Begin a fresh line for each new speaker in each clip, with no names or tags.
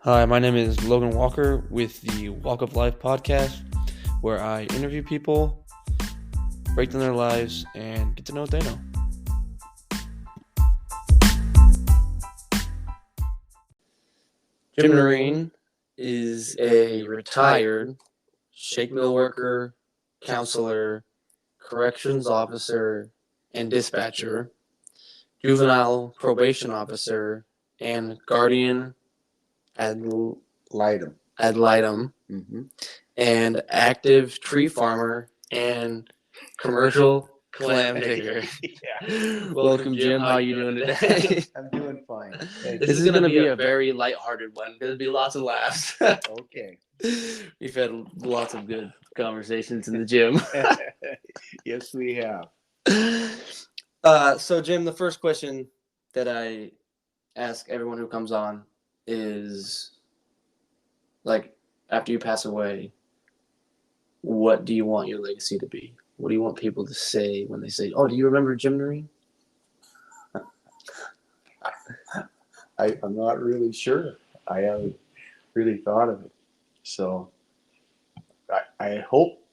Hi, my name is Logan Walker with the Walk of Life podcast, where I interview people, break down their lives, and get to know what they know. Jim Noren is a retired shake mill worker, counselor, corrections officer, and dispatcher, juvenile probation officer, and guardian ad
litem,
and active tree farmer and commercial clam digger. Welcome, Jim. How are you doing today?
I'm doing fine.
This is going to be a very lighthearted one. There'll be lots of laughs.
Okay.
We've had lots of good conversations in the gym.
Yes, we have.
So, Jim, the first question that I ask everyone who comes on is, like, after you pass away, what do you want your legacy to be? What do you want people to say when they say, "Oh, do you remember Jim Noren?"
I'm not really sure. I haven't really thought of it. So I hope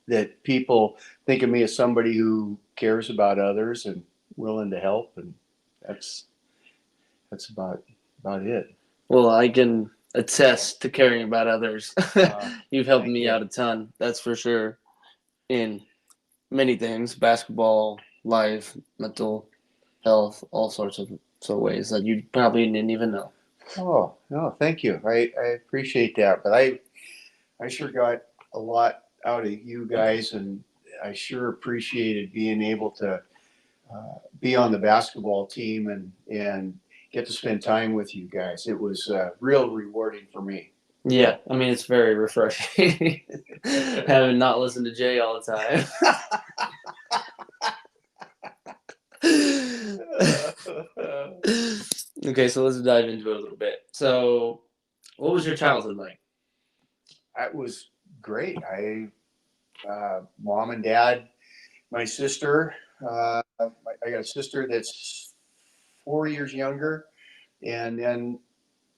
that people think of me as somebody who cares about others and willing to help, and that's about it.
Well, I can attest to caring about others. You've helped me out a ton, that's for sure, in many things: basketball, life, mental health, all sorts of ways that you probably didn't even know.
Oh, no, thank you. I appreciate that. But I sure got a lot out of you guys, and I sure appreciated being able to be on the basketball team and get to spend time with you guys. It was real rewarding for me.
Yeah, I mean, it's very refreshing having not listened to Jay all the time. Okay, so let's dive into it a little bit. So, what was your childhood like?
It was great. Mom and dad, my sister. I got a sister that's 4 years younger, and then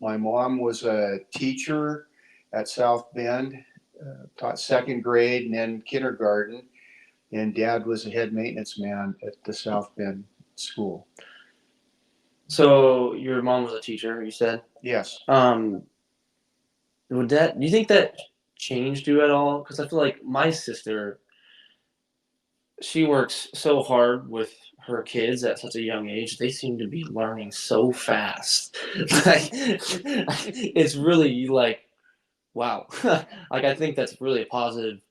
my mom was a teacher at South Bend, taught second grade and then kindergarten, and dad was a head maintenance man at the South Bend school.
So your mom was a teacher, you said?
Yes.
Do you think that changed you at all? Because I feel like my sister, she works so hard with her kids at such a young age. They seem to be learning so fast. Like, it's really like, wow. Like, I think that's really a positive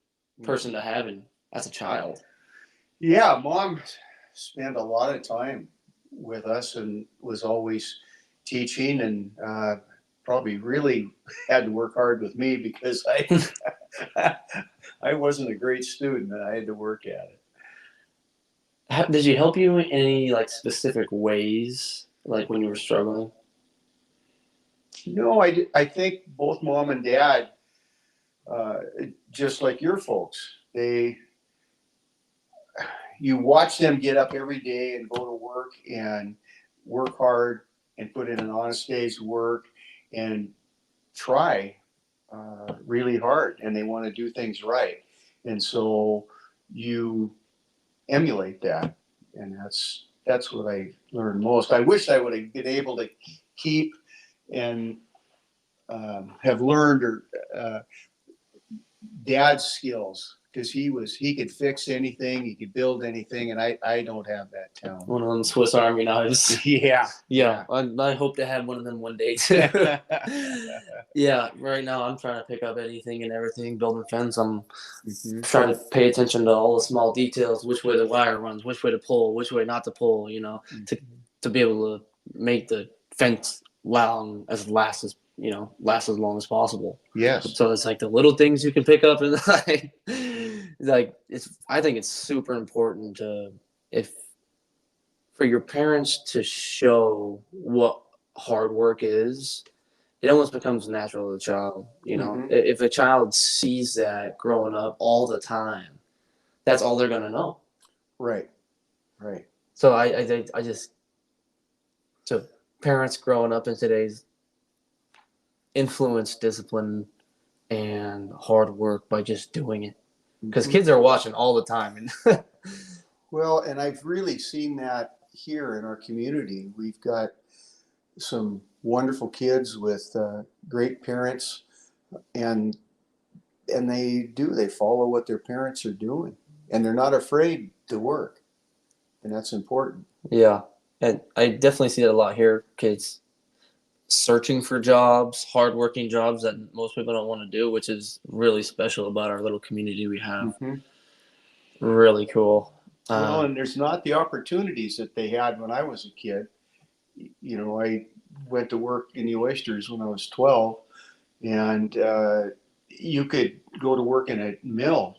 person to have as a child.
Yeah, mom spent a lot of time with us and was always teaching, and probably really had to work hard with me because I wasn't a great student and I had to work at it.
Did she help you in any like specific ways, like when you were struggling?
No, I think both mom and dad, just like your folks, you watch them get up every day and go to work and work hard and put in an honest day's work and try really hard, and they want to do things right. And so you emulate that, and that's what I learned most. I wish I would have been able to keep and have learned dad's skills, because he could fix anything, he could build anything, and I don't have that talent.
One of them Swiss Army knives.
Yeah.
I hope to have one of them one day too. Yeah, right now I'm trying to pick up anything and everything, building fence. I'm trying to pay attention to all the small details, which way the wire runs, which way to pull, which way not to pull, to be able to make the fence last as long as possible.
Yes.
So it's like the little things you can pick up, and I think it's super important for your parents to show what hard work is. It almost becomes natural to the child. If a child sees that growing up all the time, that's all they're gonna know.
Right.
So I just, so parents growing up in today's influence discipline and hard work by just doing it. Because
Mhm.
kids are watching all the time. And
Well, and I've really seen that here in our community. We've got some wonderful kids with great parents, and they follow what their parents are doing, and they're not afraid to work, and that's important.
yeah, and I definitely see that a lot here. Kids searching for jobs, hardworking jobs that most people don't want to do, which is really special about our little community we have.
Mm-hmm.
Really cool.
Well, and there's not the opportunities that they had when I was a kid. You know, I went to work in the oysters when I was 12, and you could go to work in a mill,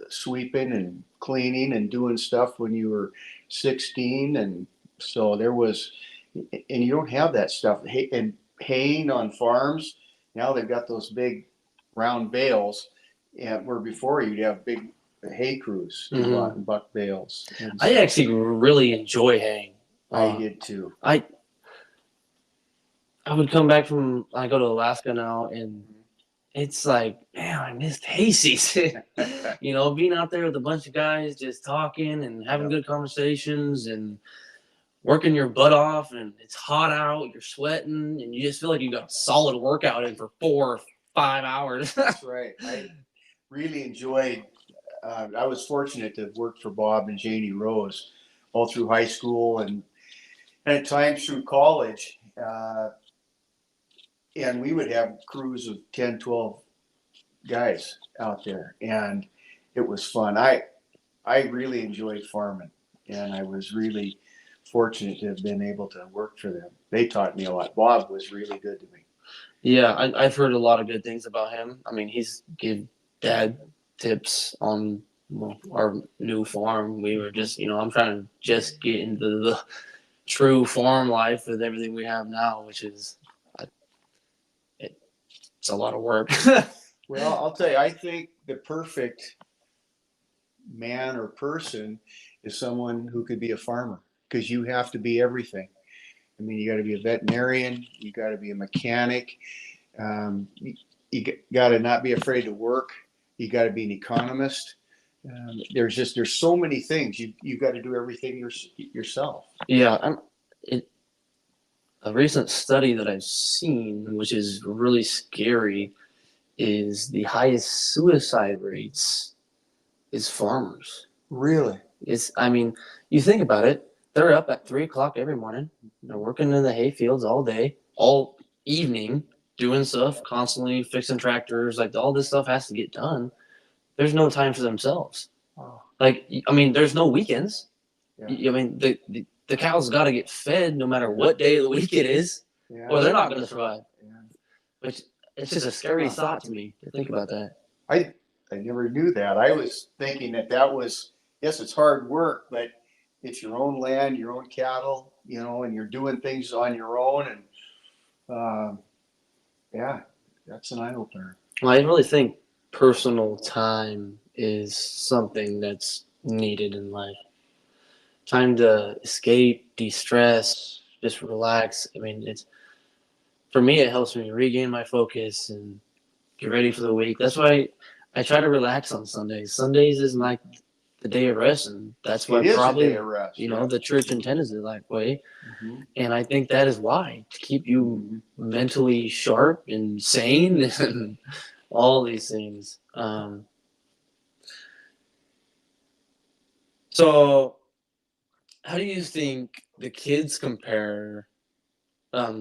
sweeping and cleaning and doing stuff when you were 16. And so there was, and you don't have that stuff. And haying on farms, now they've got those big round bales, and where before you'd have big hay crews to go out and buck bales. And
I
so
actually really enjoy haying.
I did too.
I would come back from I go to Alaska now, and it's like, man, I missed hay season. Being out there with a bunch of guys just talking and having good conversations and working your butt off, and it's hot out, you're sweating, and you just feel like you got a solid workout in for 4 or 5 hours.
That's right. I really enjoyed. I was fortunate to work for Bob and Janie Rose all through high school and at times through college. And we would have crews of 10, 12 guys out there, and it was fun. I really enjoyed farming, and I was really fortunate to have been able to work for them. They taught me a lot. Bob was really good to me.
Yeah, I've heard a lot of good things about him. I mean, he's give Dad tips on our new farm. We were just, I'm trying to just get into the true farm life with everything we have now, which is, it's a lot of work.
Well, I'll tell you, I think the perfect man or person is someone who could be a farmer, because you have to be everything. I mean, you got to be a veterinarian, you got to be a mechanic, you got to not be afraid to work, you got to be an economist. There's so many things you got to do everything yourself.
Yeah, a recent study that I've seen, which is really scary, is the highest suicide rates is farmers.
Really?
I mean, you think about it, they're up at 3 o'clock every morning. They're working in the hay fields all day, all evening, doing stuff, constantly fixing tractors. Like, all this stuff has to get done. There's no time for themselves.
Oh.
Like, I mean, there's no weekends.
Yeah.
I mean, the cows got to get fed no matter what day of the week it is, or they're not going to survive.
Yeah.
Which, it's just a scary thought to me to think about that.
I never knew that. I was thinking that was, yes, it's hard work, but it's your own land, your own cattle, and you're doing things on your own. And yeah, that's an eye opener.
Well, I really think personal time is something that's needed in life. Time to escape, de-stress, just relax. I mean, for me, it helps me regain my focus and get ready for the week. That's why I try to relax on Sundays. Sundays is like the day of rest, and that's why probably the church intended it that way. Mm-hmm. And I think that is why, to keep you mentally sharp and sane and all these things. So, how do you think the kids compare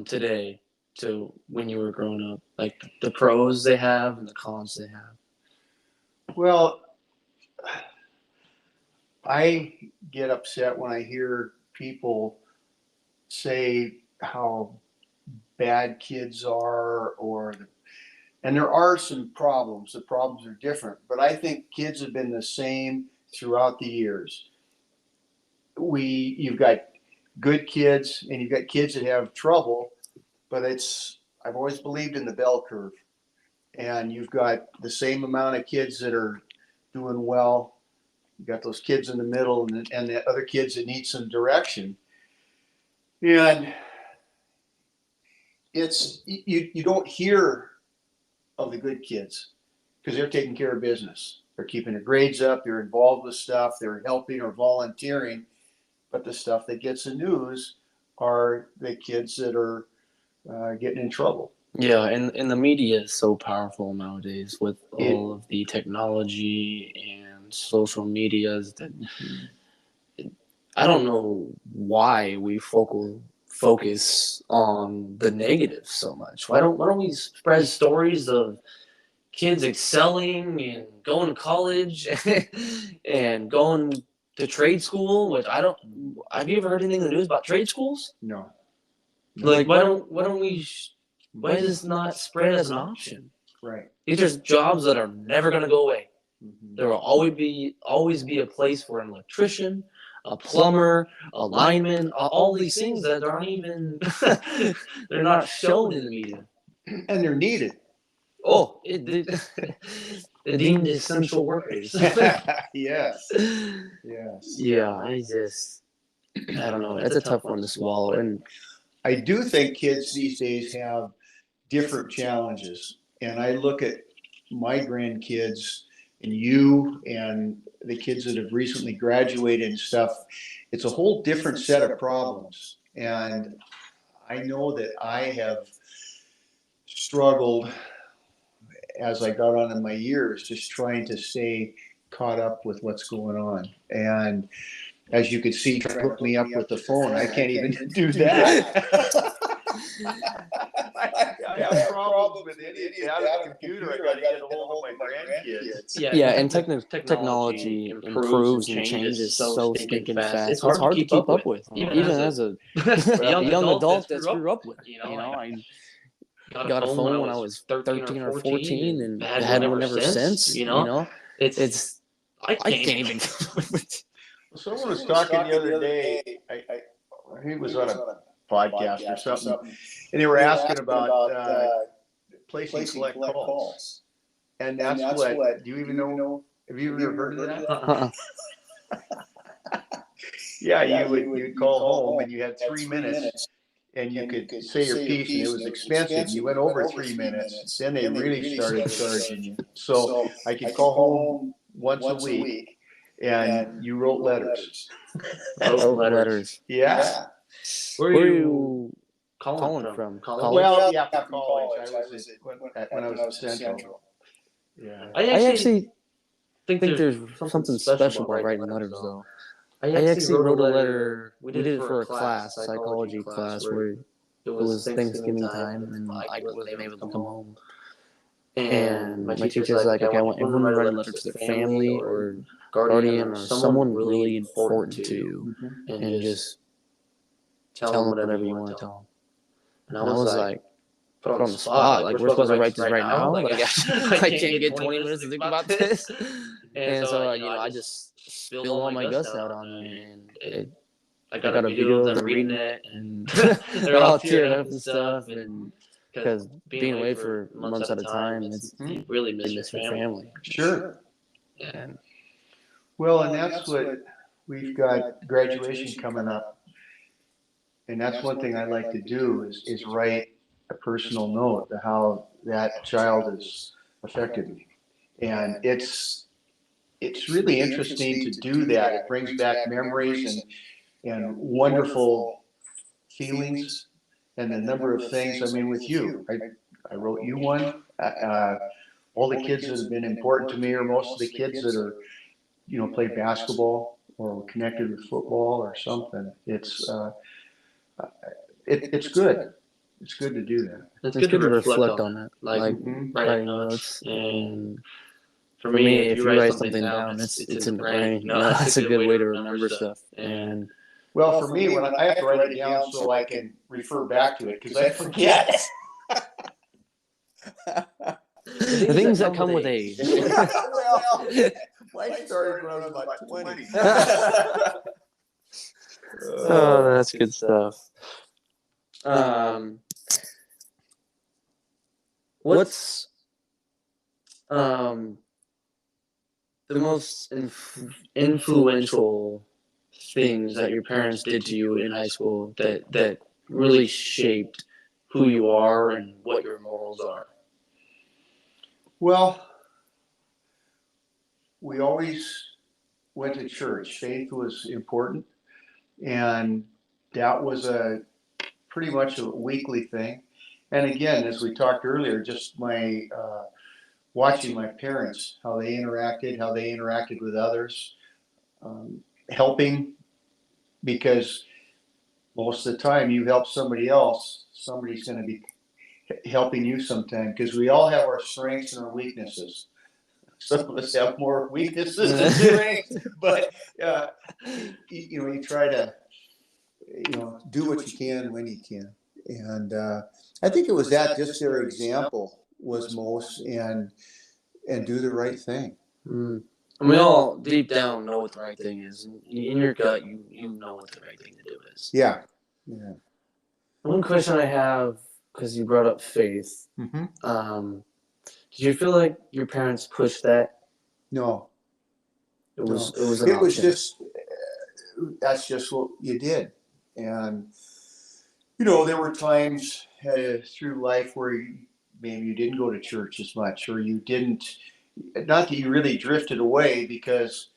today to when you were growing up? Like the pros they have and the cons they have?
Well, I get upset when I hear people say how bad kids are, and there are some problems. The problems are different, but I think kids have been the same throughout the years. You've got good kids and you've got kids that have trouble, but I've always believed in the bell curve, and you've got the same amount of kids that are doing well. You've got those kids in the middle and the other kids that need some direction. And it's you don't hear of the good kids because they're taking care of business. They're keeping their grades up. They're involved with stuff. They're helping or volunteering. But the stuff that gets the news are the kids that are getting in trouble.
Yeah, and the media is so powerful nowadays with
It-
all of the technology and social medias that I don't know why we focus on the negative so much. Why don't we spread stories of kids excelling and going to college and going to trade school, which I don't. Have you ever heard anything in the news about trade schools?
No.
Like, why is this not spread as an option?
Right.
These are jobs that are never going to go away.
Mm-hmm.
There will always be a place for an electrician, a plumber, a lineman, all these things that aren't even they're not shown in the media.
And they're needed.
Oh, the deemed essential workers.
Yes. Yes.
Yeah, I don't know. It's a tough one to swallow. And
I do think kids these days have different challenges. And I look at my grandkids and you and the kids that have recently graduated and stuff. It's a whole different set of problems. And I know that I have struggled as I got on in my years, just trying to stay caught up with what's going on. And as you can see, trying to hook me up with the phone, I can't even do that. I have problems with any data computer. I got to get a hold of my grandkids.
yeah, and technology improves and changes so stinking fast. It's hard to keep up with, even as a young adult that grew up with. I got a phone when I was 13 or 14 and had one ever since. It's I can't even.
Someone was talking the other day. He was on a podcast or something, and they were asking about placing collect calls. And that's what. Do you even know? Have you ever heard of that? Yeah, you'd call home and you had 3 minutes. And you could say your piece, and it was expensive. You went over 3 minutes, then they really started charging you. So I could call home once a week, and you wrote letters.
Letters.
Yeah.
Where are you calling from? College?
Well, yeah, after college. When I was at Central. Yeah.
I actually think there's something special about writing letters, though. I actually wrote a letter. We did it for a class, psychology class, where it was Thanksgiving time, and I wasn't able to come home. And my teacher's like, okay, I want everyone to write a letter to their family or guardian or someone really important to you, and just tell them whatever you want to tell them. And I was like, put on the spot. Like, we're supposed to write this right now? Like, I can't get 20 minutes to think about this. And so, I just spilled all my guts out on it, and I got a video of them reading it, and they're all tearing up and stuff, and because being away for months at a time, you really miss your family.
Sure.
And
Well, and that's what we've got graduation coming up. And that's one thing I like to do is write a personal note of how that child has affected me. And it's really interesting to do that. It brings back memories and wonderful feelings and a number of things. I mean, with you, I wrote you one. All the kids that have been important to me, or most of the kids that are, play basketball or were connected with football or something. It's good. It's good to do that.
it's good to reflect on that, like writing notes. And for me, if you write something down, it's in the brain. That's a good way to remember stuff. And
well, for me, when I have to write it down so I can refer back to it, because I forget.
the things that come with age.
Well, life started when I was about 20.
Oh, that's good stuff. What's the most influential things that your parents did to you in high school that really shaped who you are and what your morals are?
Well, we always went to church. Faith was important, and that was a pretty much a weekly thing. And again, as we talked earlier, just my watching my parents, how they interacted with others, helping, because most of the time you help somebody else, somebody's going to be helping you sometime, because we all have our strengths and our weaknesses. Some of us have more weaknesses than strengths, but you try to do what you can when you can. And I think it was that, just their example was most, and do the right thing.
Mm. And we all deep down know what the right thing is. In your gut, you know what the right thing to do is.
Yeah.
One question I have, because you brought up faith, did you feel like your parents pushed that?
No.
It was an
It was
option.
just, that's just what you did. And there were times through life where maybe you didn't go to church as much, or you didn't, not that you really drifted away, because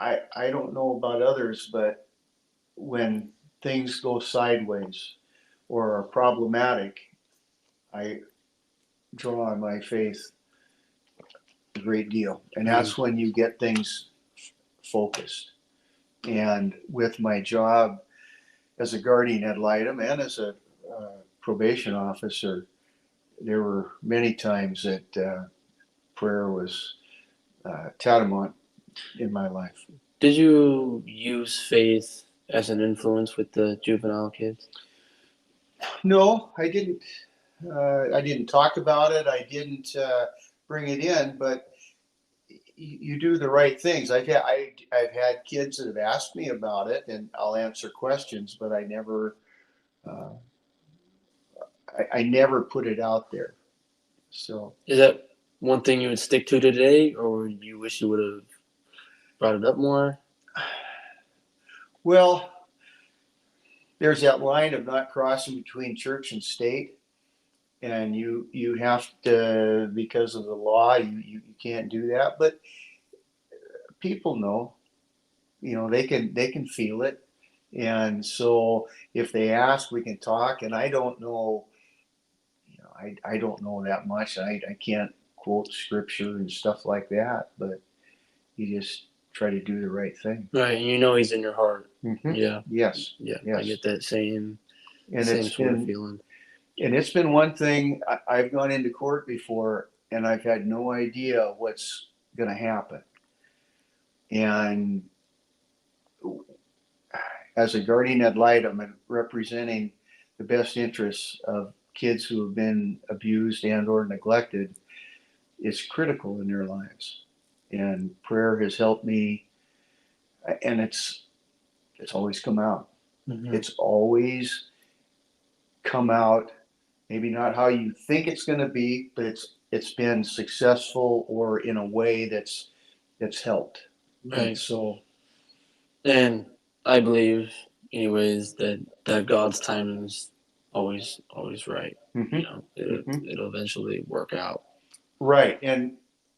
I don't know about others, but when things go sideways or are problematic, I draw on my faith a great deal. And that's when you get things focused. And with my job as a guardian ad litem and as a probation officer, there were many times that prayer was tantamount in my life.
Did you use faith as an influence with the juvenile kids?
No, I didn't. I didn't talk about it. I didn't bring it in, but you do the right things. I've had kids that have asked me about it, and I'll answer questions, but I never put it out there. So
is that one thing you would stick to today, or you wish you would have brought it up more?
Well, there's that line of not crossing between church and state, and you have to, because of the law, you can't do that. But people know, they can feel it, and so if they ask, we can talk. And I don't know, I don't know that much. I can't quote scripture and stuff like that, but you just try to do the right thing.
Right, and he's in your heart.
Mm-hmm.
Yeah.
Yes.
Yeah.
Yes.
I get that same
It's
sort of feeling.
And it's been one thing. I've gone into court before, and I've had no idea what's going to happen. And as a guardian ad litem, I'm representing the best interests of kids who have been abused and or neglected. Is critical in their lives, and prayer has helped me. And it's always come out.
Mm-hmm.
It's always come out. Maybe not how you think it's going to be, but it's been successful, or in a way that's helped.
Right.
So,
and I believe, anyways, that God's timing is always right. It'll eventually work out.
Right, and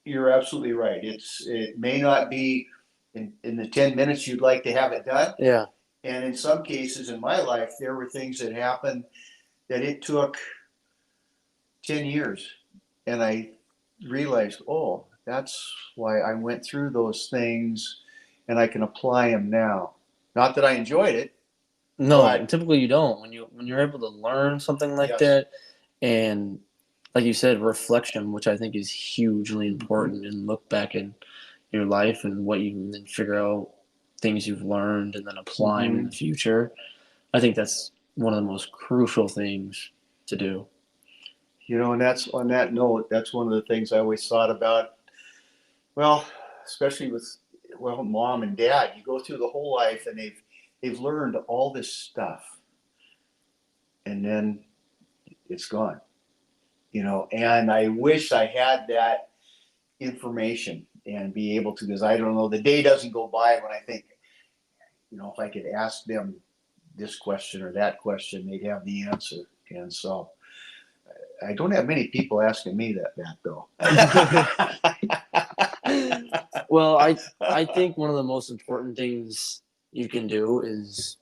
you're absolutely right. It may not be in the 10 minutes you'd like to have it done.
Yeah.
And in some cases in my life, there were things that happened that it took 10 years. And I realized, oh, that's why I went through those things, and I can apply them now. Not that I enjoyed it.
No, typically you don't. When you're able to learn something like that, and like you said, reflection, which I think is hugely important, and look back in your life and what you can then figure out things you've learned and then apply them in the future. I think that's one of the most crucial things to do.
And that's, on that note, that's one of the things I always thought about. Well, especially with mom and dad, you go through the whole life, and they've learned all this stuff, and then it's gone. And I wish I had that information and be able to, because I don't know, the day doesn't go by when I think, if I could ask them this question or that question, they'd have the answer. And so I don't have many people asking me that though.
Well, I think one of the most important things you can do is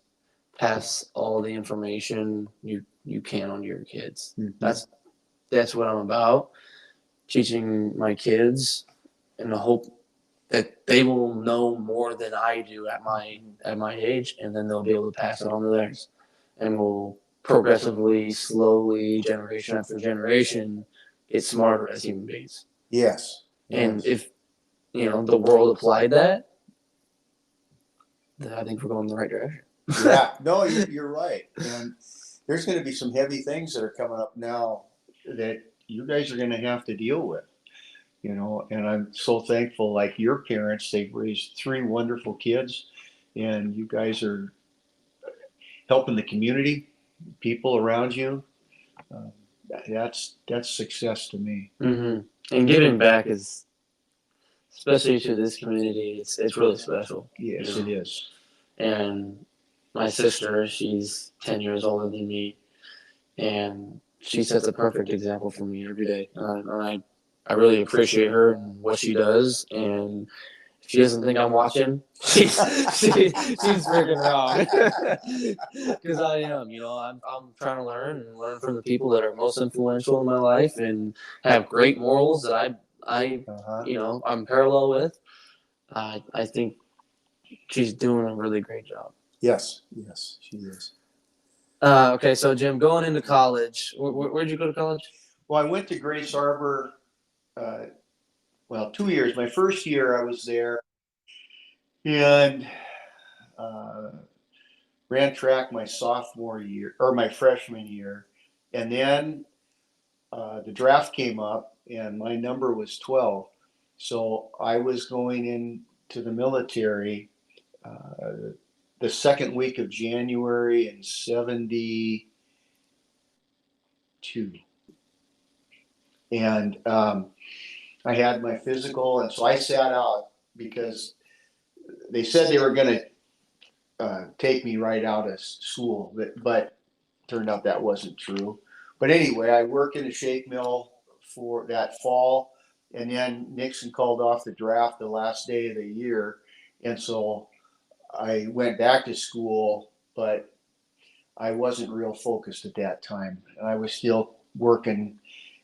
pass all the information you can on to your kids. That's what I'm about. Teaching my kids in the hope that they will know more than I do at my age, and then they'll be able to pass it on to theirs, and we'll progressively, slowly, generation after generation, get smarter as human beings.
Yes.
And if the world applied that, then I think we're going in the right direction.
Yeah, no, you're right. And there's going to be some heavy things that are coming up now that you guys are going to have to deal with. And I'm so thankful, like your parents, they've raised 3 wonderful kids, and you guys are helping the community, people around you. Uh, that's success to me.
Mm-hmm. And giving back is, especially to this community, it's really special.
Yes, it is.
And my sister, she's 10 years older than me, and she sets a perfect example for me every day. And I really appreciate her and what she does. And if she doesn't think I'm watching, she's freaking wrong. Because I am, I'm trying to learn from the people that are most influential in my life and have great morals that I'm parallel with. I think she's doing a really great job.
Yes, she is.
Okay, so Jim, going into college, where'd you go to college?
Well, I went to Grace Harbor, 2 years. My first year I was there, and ran track my sophomore year, or my freshman year. And then the draft came up, and my number was 12. So I was going into the military the second week of January in 72. And I had my physical, and so I sat out because they said they were going to take me right out of school, but turned out that wasn't true. But anyway, I worked in a shake mill for that fall, and then Nixon called off the draft the last day of the year, and so I went back to school, but I wasn't real focused at that time. I was still working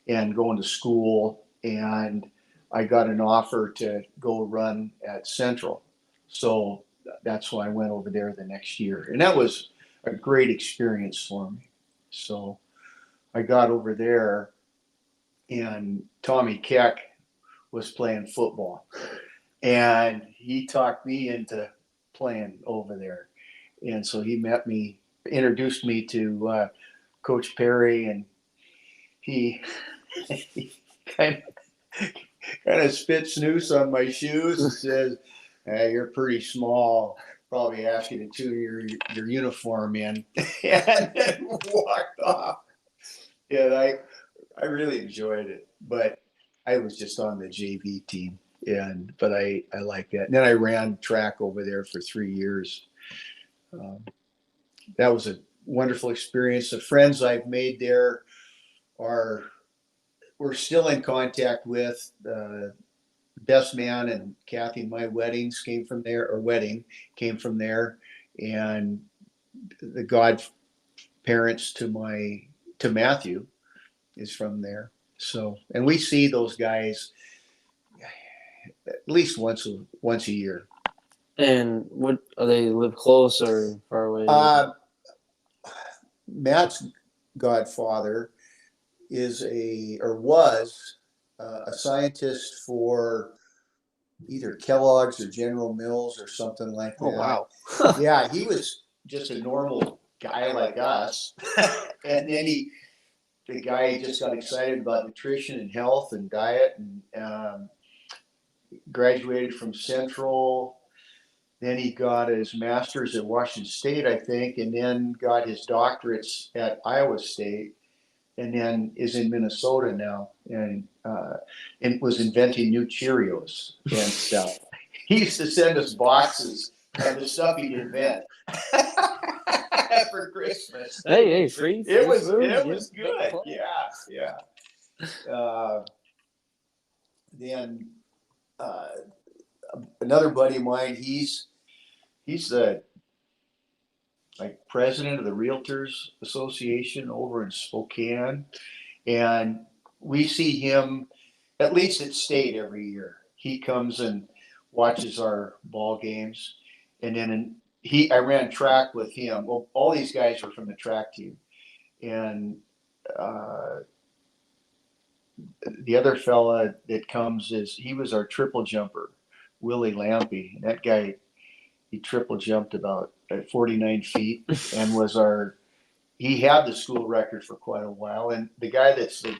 and going to school, and I got an offer to go run at Central. So that's why I went over there the next year. And that was a great experience for me. So I got over there, and Tommy Keck was playing football. And he talked me into playing over there. And so he introduced me to Coach Perry, and he kind of spit snooze on my shoes and says, "Hey, you're pretty small. Probably ask you to tune your uniform in," and then walked off. And I really enjoyed it, but I was just on the JV team, but I like that. And then I ran track over there for 3 years. That was a wonderful experience. The friends I've made there we're still in contact with. Best man and Kathy, my wedding came from there, and the godparents to Matthew is from there. So, and we see those guys at least once a year.
And what are they live close or far away?
Matt's godfather was a scientist for either Kellogg's or General Mills or something like that.
Oh, wow.
Yeah, he was just a normal guy like us. And then the guy just got excited about nutrition and health and diet, and graduated from Central. Then he got his master's at Washington State, I think, and then got his doctorates at Iowa State, and then is in Minnesota now, and was inventing new Cheerios and stuff. He used to send us boxes of the stuff he'd invent for Christmas.
Hey, free.
It was
food,
good. Yeah. Then another buddy of mine, he's the like president of the Realtors Association over in Spokane, and we see him at least at state every year. He comes and watches our ball games, and then I ran track with him. Well, all these guys were from the track team, and the other fella that comes he was our triple jumper, Willie Lampy. That guy, he triple jumped about 49 feet and he had the school record for quite a while. And the guy that's the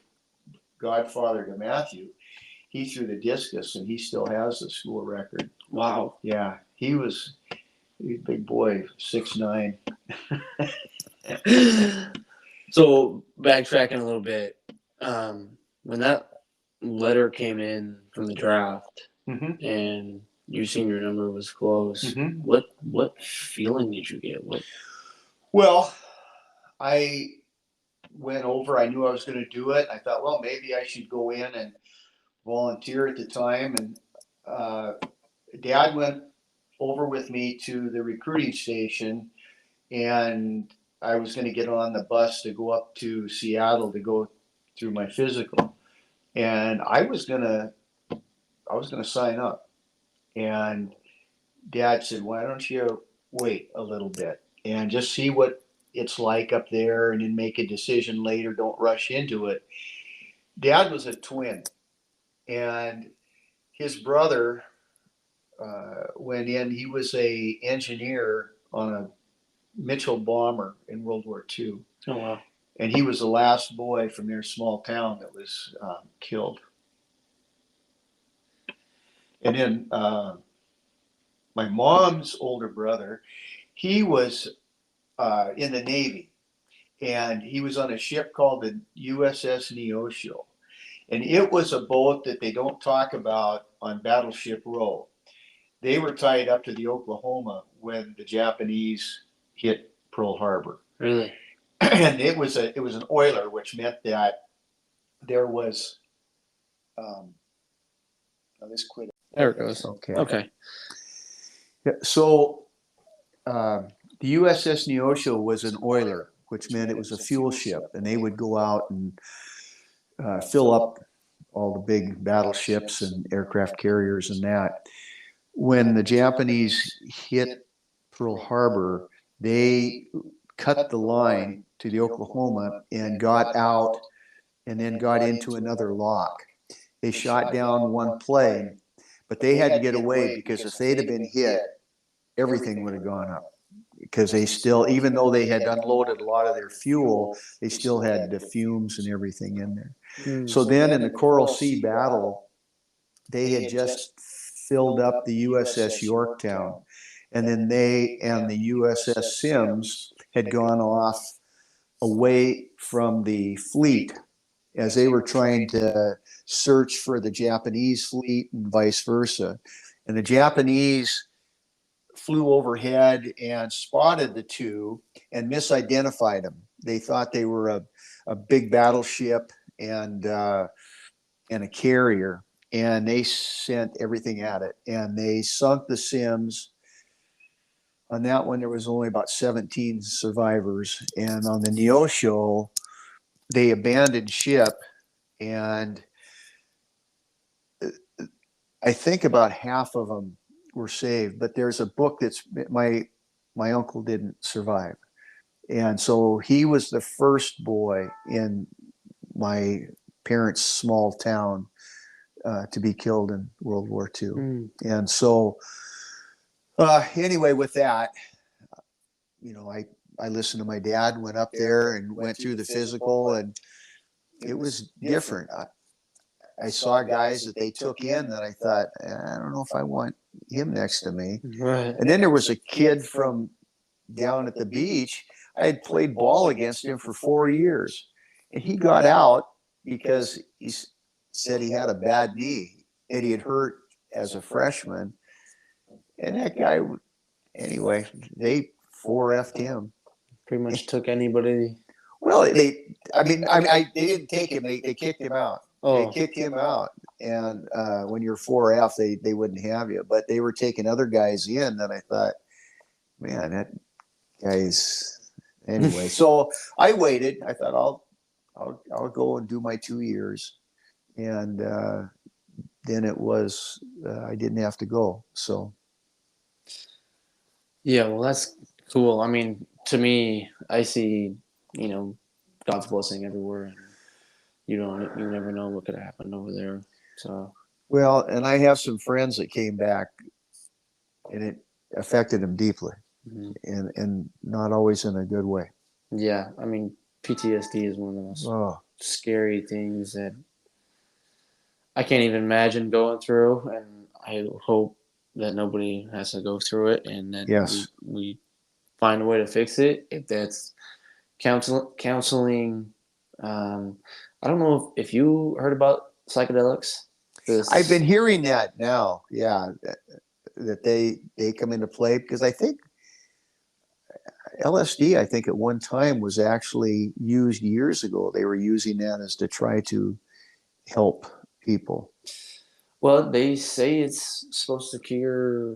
godfather to Matthew, he threw the discus and he still has the school record.
Wow.
Yeah, he was a big boy, 6'9".
So backtracking a little bit, when that letter came in from the draft and your senior number was close, what feeling did you get?
Well, I went over. I knew I was going to do it. I thought, well, maybe I should go in and volunteer at the time. And Dad went over with me to the recruiting station, and I was going to get on the bus to go up to Seattle to go through my physical. And I was going to sign up. And Dad said, why don't you wait a little bit and just see what it's like up there and then make a decision later. Don't rush into it. Dad was a twin, and his brother went in. He was a engineer on a Mitchell bomber in World War II.
Oh, wow.
And he was the last boy from their small town that was killed. And then my mom's older brother, he was in the Navy, and he was on a ship called the USS Neosho. And it was a boat that they don't talk about on Battleship Row. They were tied up to the Oklahoma when the Japanese hit Pearl Harbor.
Really?
And it was an oiler, which meant that there was this quit.
There it goes. Okay.
So the USS Neosho was an oiler, which meant it was a fuel ship, and they would go out and fill up all the big battleships and aircraft carriers and that. When the Japanese hit Pearl Harbor, they cut the line to the Oklahoma and got out and then got into another lock. They shot down one plane, but they had to get away because if they'd have been hit, everything would have gone up. Because they still, even though they had unloaded a lot of their fuel, they still had the fumes and everything in there. So then in the Coral Sea battle, they had just filled up the USS Yorktown, and then they and the USS Sims had gone off away from the fleet as they were trying to search for the Japanese fleet and vice versa. And the Japanese flew overhead and spotted the two and misidentified them. They thought they were a big battleship and a carrier, and they sent everything at it. And they sunk the Sims. On that one, there was only about 17 survivors. And on the Neosho, they abandoned ship, and I think about half of them were saved. But there's a book that's my uncle didn't survive, and so he was the first boy in my parents' small town to be killed in World War II. And so anyway, with that, I listened to my dad, went up there and went through the physical, and it was different. I saw guys that they took in that I thought, I don't know if I want him next to me.
Right.
And then there was a kid from down at the beach. I had played ball against him for 4 years, and he got out because he said he had a bad knee that he had hurt as a freshman. And that guy anyway, they 4F'd him.
Pretty much took anybody.
Well, they didn't take him. They kicked him out. They
Oh,
kicked him out. And when you're 4F, they wouldn't have you. But they were taking other guys in. And I thought, man, that guy's anyway. So I waited. I thought I'll go and do my 2 years, and then it was I didn't have to go. So
yeah. Well, that's cool. I mean, to me, I see, God's blessing everywhere, and you never know what could have happened over there. So
well, and I have some friends that came back, and it affected them deeply, and not always in a good way.
yeah, I mean, PTSD is one of the most
Oh,
scary things that I can't even imagine going through, and I hope that nobody has to go through it, and that
yes.
we find a way to fix it. If that's counseling, I don't know if you heard about psychedelics.
I've been hearing that now. Yeah, that they come into play because I think LSD, I think at one time was actually used years ago. They were using that as to try to help people.
Well, they say it's supposed to cure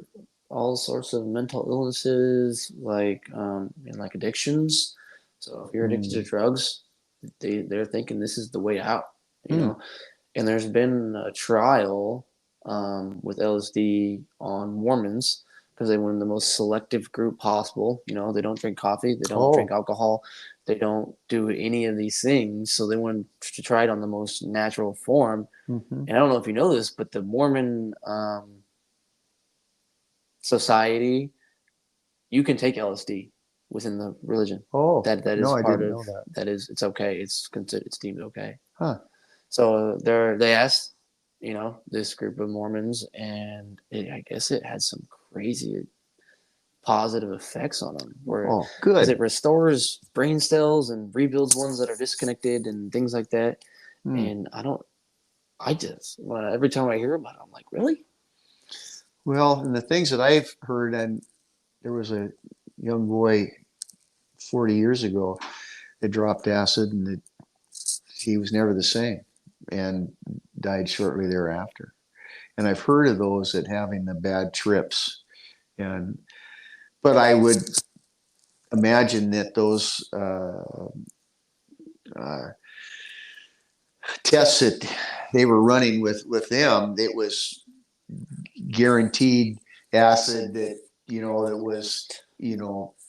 all sorts of mental illnesses, like addictions. So if you're addicted to drugs, they're thinking this is the way out, you
Mm.
know. And there's been a trial with LSD on Mormons because they were in the most selective group possible. They don't drink coffee, they don't drink alcohol, they don't do any of these things. So they wanted to try it on the most natural form.
Mm-hmm.
And I don't know if you know this, but the Mormon society, you can take LSD within the religion.
Oh,
That is
no, I
part
didn't
of
know that.
that is it's okay. It's deemed okay.
Huh.
So they asked, this group of Mormons, and I guess it had some crazy positive effects on them.
Oh,
Because
good.
it restores brain cells and rebuilds ones that are disconnected and things like that.
Mm.
And every time I hear about it, I'm like, really?
Well, and the things that I've heard, and there was a young boy 40 years ago that dropped acid, and he was never the same and died shortly thereafter. And I've heard of those that having the bad trips, but I would imagine that those tests that they were running with them, it was guaranteed acid that was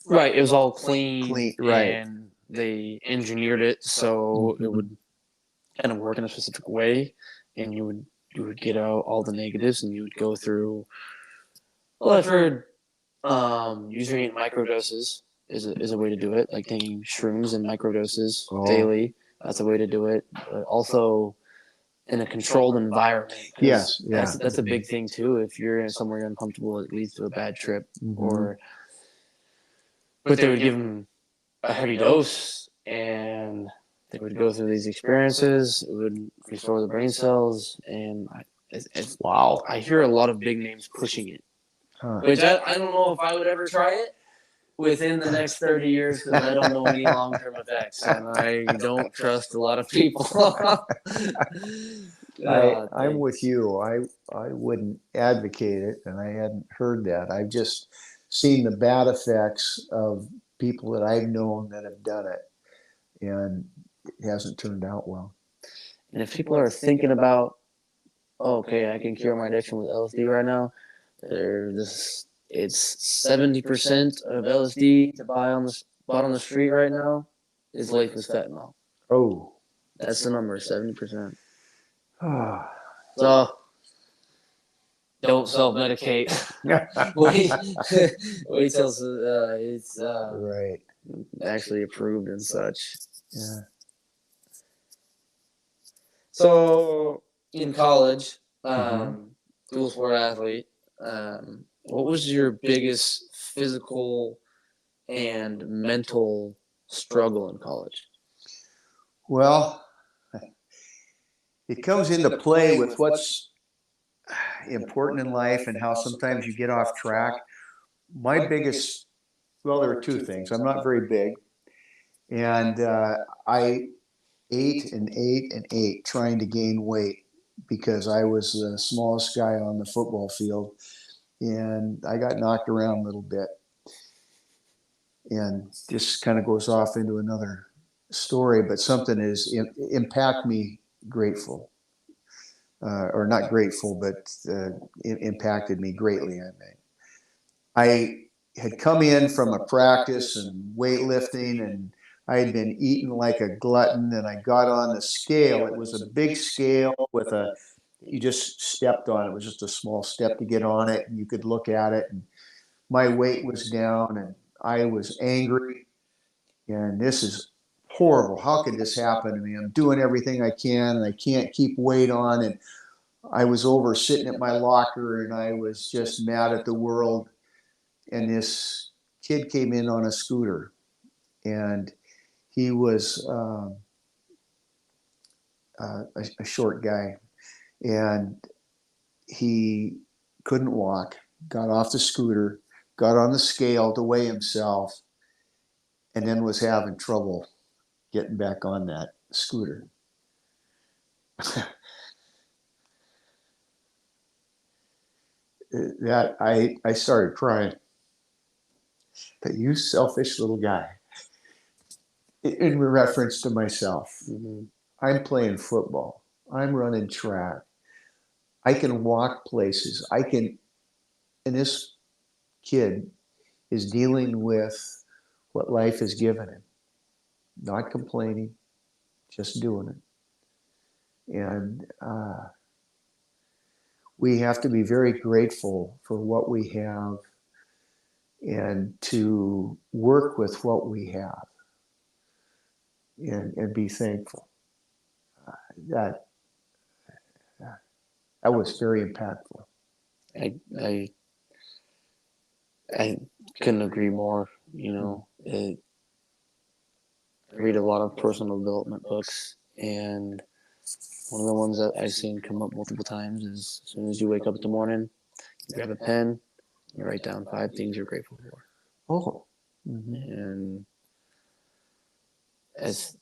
Right. It was all clean,
clean, right?
and they engineered it so it would kind of work in a specific way, and you would get out all the negatives, and you would go through. Well, I've heard using it in microdoses is a way to do it, like taking shrooms in microdoses daily. That's a way to do it. But also in a controlled environment.
Yes, yeah.
That's a big thing too. If you're in somewhere you're uncomfortable, it leads to a bad trip. But they would give them a heavy dose, and they would go through these experiences. It would restore the brain cells, and
Wow.
I hear a lot of big names pushing it.
Huh.
Which I don't know if I would ever try it within the next 30 years because I don't know any long-term effects, and I don't trust a lot of people.
I'm with you. I wouldn't advocate it, and I hadn't heard that. I've just seen the bad effects of people that I've known that have done it, and it hasn't turned out well.
And if people are thinking about, okay, I can cure my addiction with LSD right now, it's 70% of LSD to buy bought on the street right now is laced with fentanyl.
Oh,
that's the number, 70%. So don't self-medicate. Wait till it's
right.
actually approved and such.
Yeah.
So in college, dual sport athlete, what was your biggest physical and mental struggle in college?
Well, it comes into play with what's important in life and how sometimes you get off track. my biggest, well, there were two things. I'm not very big, and I ate and ate and ate trying to gain weight because I was the smallest guy on the football field, and I got knocked around a little bit. And this kind of goes off into another story, but something is impact me grateful, or not grateful, but impacted me greatly. I had come in from a practice and weightlifting, and I had been eating like a glutton, and I got on the scale. It was a big scale with you just stepped on it. It was just a small step to get on it, and you could look at it, and my weight was down, and I was angry, and this is horrible. How could this happen to me? I'm doing everything I can, and I can't keep weight on, and I was over sitting at my locker, and I was just mad at the world. And this kid came in on a scooter, and he was a short guy, and he couldn't walk, got off the scooter, got on the scale to weigh himself, and then was having trouble getting back on that scooter. That I started crying. That you selfish little guy. In reference to myself.
Mm-hmm.
I'm playing football. I'm running track. I can walk places. And this kid is dealing with what life has given him. Not complaining, just doing it. And we have to be very grateful for what we have and to work with what we have and be thankful. That was very impactful.
I couldn't agree more. You know, I read a lot of personal development books, and one of the ones that I've seen come up multiple times is as soon as you wake up in the morning, you grab a pen, you write down 5 things you're grateful for.
Oh.
Mm-hmm. And there's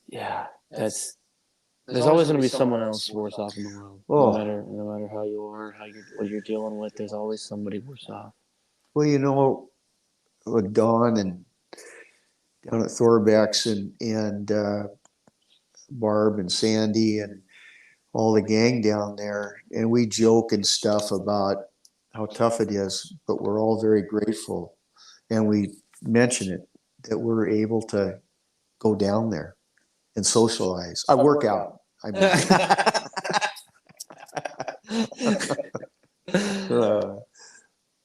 always going to be someone else worse off in the world.
Oh.
No matter how you are, what you're dealing with, there's always somebody worse off.
Well, you know, with Dawn and down at Thorbeck's and Barb and Sandy and all the gang down there, and we joke and stuff about how tough it is, but we're all very grateful, and we mention it that we're able to go down there and socialize. I work out. I mean.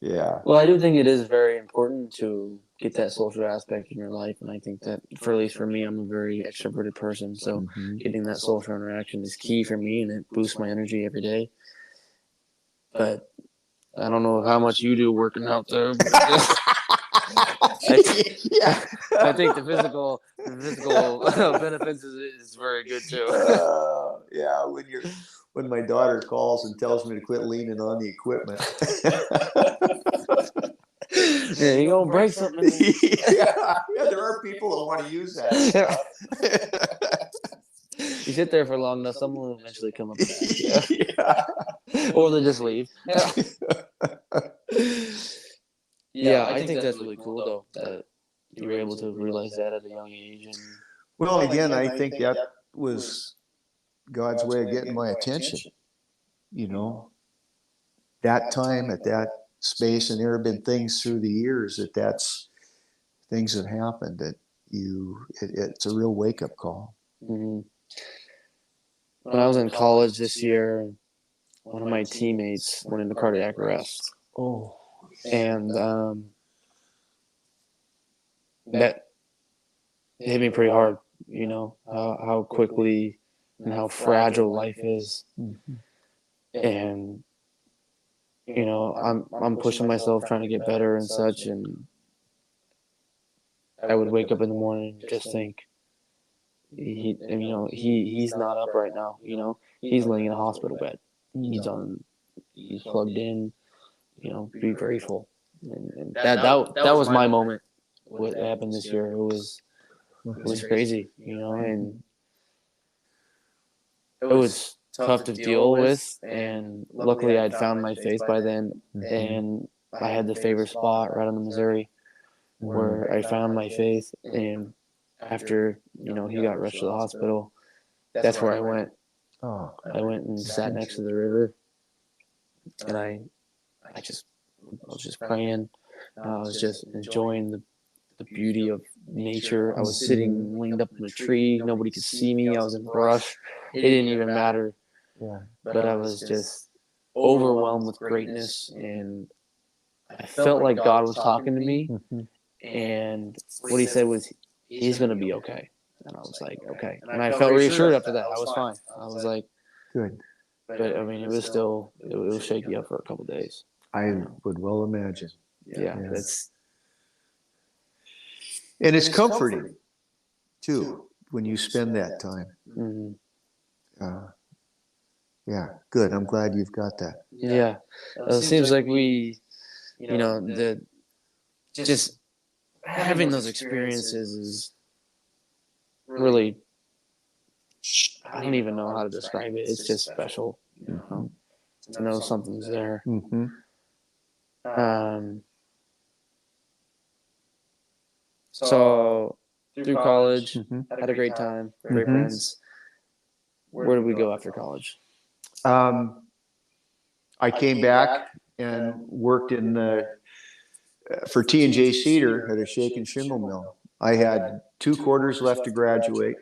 Yeah.
Well, I do think it is very important to get that social aspect in your life, and I think that, at least for me, I'm a very extroverted person, so getting that social interaction is key for me, and it boosts my energy every day. But I don't know how much you do working out there. But I think the physical benefits is very good too.
Yeah, when my daughter calls and tells me to quit leaning on the equipment.
Yeah, you gonna break something.
Yeah, there are people that want to use that stuff.
You sit there for long enough, someone will eventually come up and ask you. Yeah. Or they just leave. Yeah, I think that's really cool though, that you were able to realize that at a young age. And
well, again, I think that was God's way of getting my attention. You know, that time at that space, and there have been things through the years things have happened that it's a real wake up call.
Mm-hmm. When I was in college this year, one of my teammates went into cardiac arrest.
Oh.
And that hit me pretty hard, you know, how quickly and how fragile life is.
Mm-hmm.
And, you know, I'm pushing myself, trying to get better and such, and I would wake up in the morning and just think, he's not up right now, you know. He's laying in a hospital bed. He's plugged in, you know, be grateful. and that was my moment. What happened this year? It was crazy, you know, and it was tough to deal with. And luckily, I'd found my faith by then, and I had the favorite spot right on the Missouri where I found my faith. And after he got rushed to the hospital, that's where I went.
Oh,
I went and sat next to the river, and I was just praying. I was just enjoying the beauty of nature. I was sitting leaned up in a tree. Nobody could see me. I was in brush. It didn't even matter.
yeah.
But I was just overwhelmed with greatness, and I felt like God was talking to me. And what He said was, "He's going to be okay." And I was like, "Okay." And I felt reassured after that. I was fine. I was like,
Good.
but I mean, it was shaky up for a couple of days.
I would well imagine.
Yeah,
Yeah.
that's
And it's comforting too when you spend that time.
mhm.
Yeah, good. I'm glad you've got that.
Yeah. It seems like we, the just having those experiences is really, I don't even know how to describe it. It's just special, to know something's there.
Mm-hmm.
So through college,
Mm-hmm.
had a great time, great
Mhm.
friends. Where did we go after college?
I came back and worked in for T&J Cedar at a shake and shingle mill. I had 2 quarters left to graduate,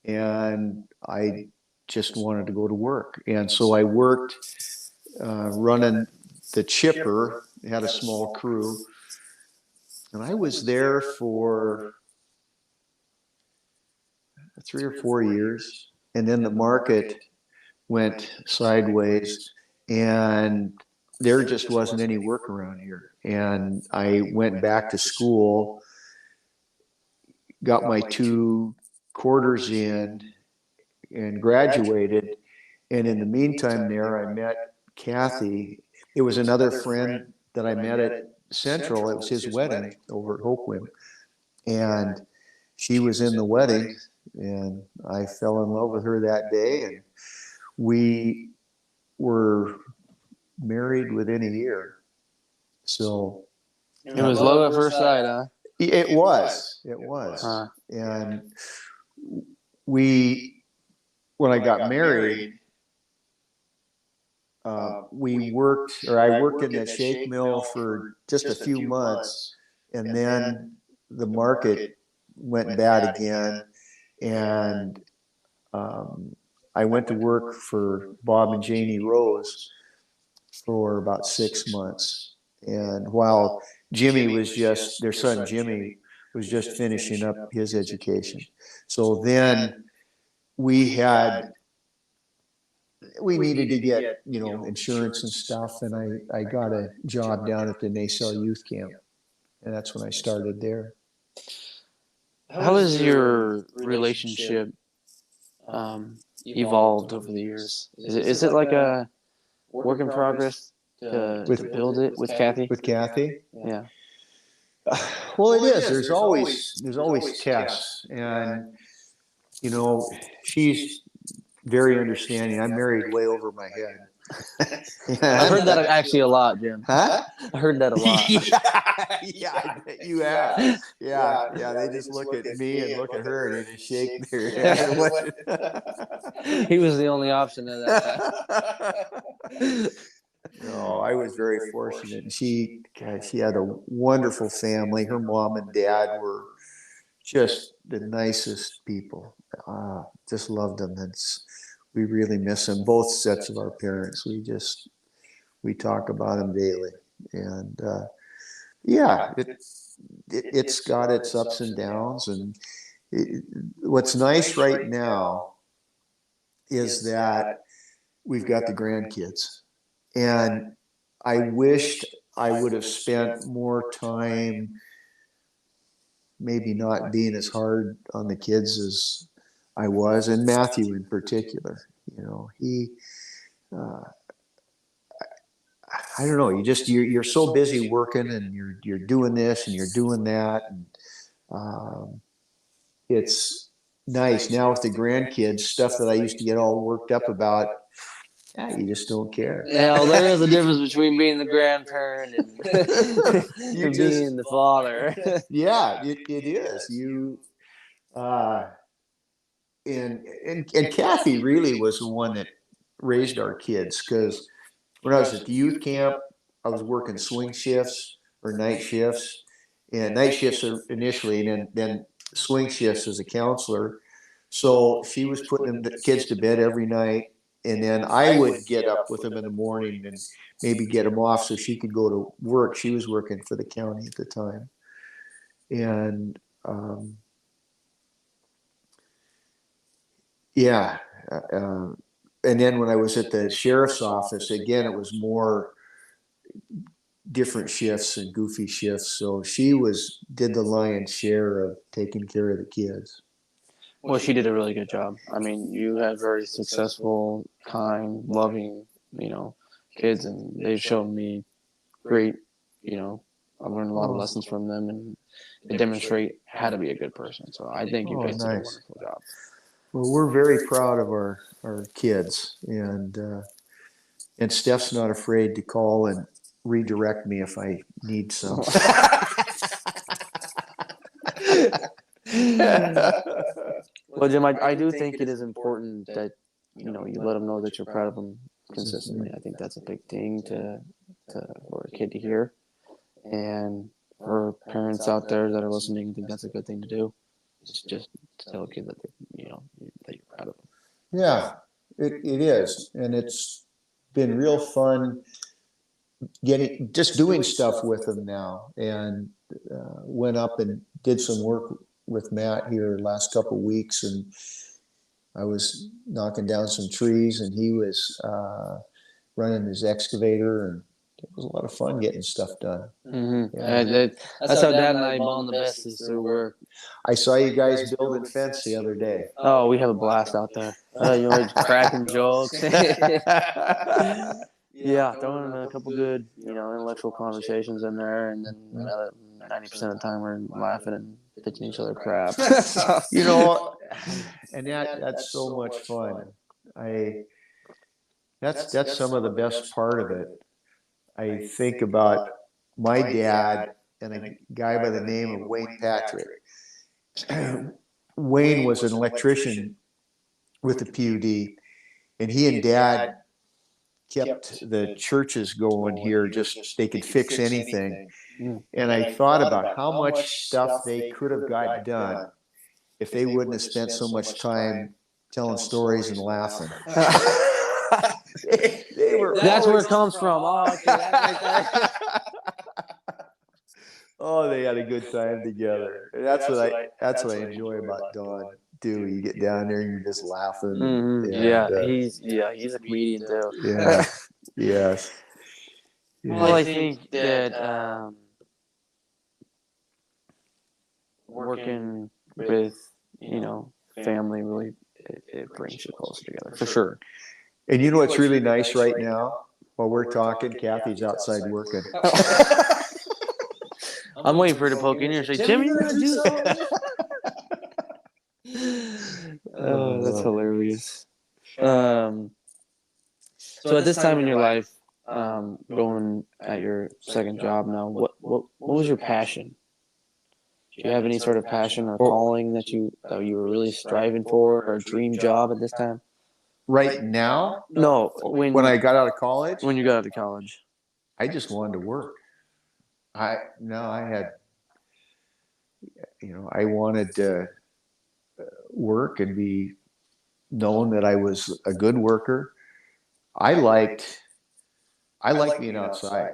and I just wanted to go to work. And so I worked running the chipper, had a small crew, and I was there for 3 or 4 years. And then the market went sideways, and there just wasn't any work around here. And I went back to school, got my 2 quarters in, and graduated. And in the meantime there, I met Kathy. It was another friend that I met at Central. It was his wedding over at Hopewind. And she was in the wedding, and I fell in love with her that day. And we were married within a year. So
It was love at first sight, huh?
it was. And when I got married, I worked in that shake mill for just a few months, and then the market went bad again, and I went to work for Bob and Janie Rose for about 6 months. And while their son Jimmy was just finishing up his education. So then we needed to get, insurance and stuff. And I got a job down at the Nassau Youth Camp. And that's when I started there.
How has your relationship evolved over the years? Is it like a work in progress to build it with Kathy?
With Kathy?
Yeah.
Well, it is. There's always tests. And, she's very understanding. I'm married way over my head.
I've heard that actually a lot, Jim.
Huh?
I heard that a lot.
Yeah, I bet you have. Yeah, they just look at me and look at her and they just shake their head.
He was the only option at that time.
No, I was very fortunate. And she had a wonderful family. Her mom and dad were just the nicest people. Just loved them. We really miss them. Both sets of our parents. We talk about them daily. And it's got its ups and downs. And what's nice right now is that we've got the grandkids. And I wished I would have spent more time maybe not being as hard on the kids as I was, and Matthew in particular. I don't know. You're so busy working, and you're doing this and you're doing that, and it's nice now with the grandkids stuff that I used to get all worked up about. Yeah, you just don't care.
Yeah, well, there is a difference between being the grandparent and,
You
and
just
being the father.
yeah, it is. You uh, and Kathy really was the one that raised our kids because when I was at the youth camp, I was working swing shifts or night shifts, and night shifts initially, and then swing shifts as a counselor. So she was putting the kids to bed every night, and then I would get up with them in the morning and maybe get them off so she could go to work. She was working for the county at the time, and yeah. Uh, and then when I was at the sheriff's office, again, it was more different shifts and goofy shifts. So she did the lion's share of taking care of the kids.
Well, she did a really good job. I mean, you had very successful, kind, loving, kids, and they've shown me great, I've learned a lot of lessons from them, and they demonstrate how to be a good person. So I think you guys did a wonderful job.
Well, we're very proud of our kids, and Steph's not afraid to call and redirect me if I need some.
Well, Jim, I do think it is important that you let them know that you're proud of them consistently. I think that's a big thing for a kid to hear, and for parents out there that are listening, I think that's a good thing to do. It's just to tell a kid that that you're proud of them.
Yeah, it is, and it's been real fun doing stuff with them now, and went up and did some work with Matt here last couple of weeks, and I was knocking down some trees, and he was running his excavator, and it was a lot of fun getting stuff done.
Mm-hmm. Yeah. That's how Dad and I bond the best is through work.
I saw you guys building fence the other day.
Oh, we have a blast out there. Cracking jokes. Yeah, throwing a couple good, intellectual conversations in there, and then 90% of the time we're laughing and pitching each other crap.
And that's so much fun. That's some of the best part of it. I think about my dad and a guy by the name of Wayne Patrick. Wayne was an electrician with the PUD, and he and Dad kept the churches going here, just they could fix anything. And I thought about how much stuff they could have got done if they wouldn't have spent so much time telling stories and laughing.
That's where it comes from. Oh, okay,
oh, they had a good time together. That's what I enjoy about Don too. You get down there and you're just laughing.
Mm-hmm. And, he's a comedian too.
Yeah. Yes.
Well, I think that working with family really it brings you closer together for sure.
And you know what's really nice right now? While we're talking, Kathy's outside working.
I'm waiting for her to poke in here and say, Jim, you gonna do something? Oh, that's hilarious. So at this time in your life, going at your second job now, what was your passion? Do you have any sort of passion or calling that you were really striving for, or a dream job at this time?
Right now?
No,
when I got out of college?
When you got out of college.
I just wanted to work. I wanted to work and be known that I was a good worker. I liked being outside.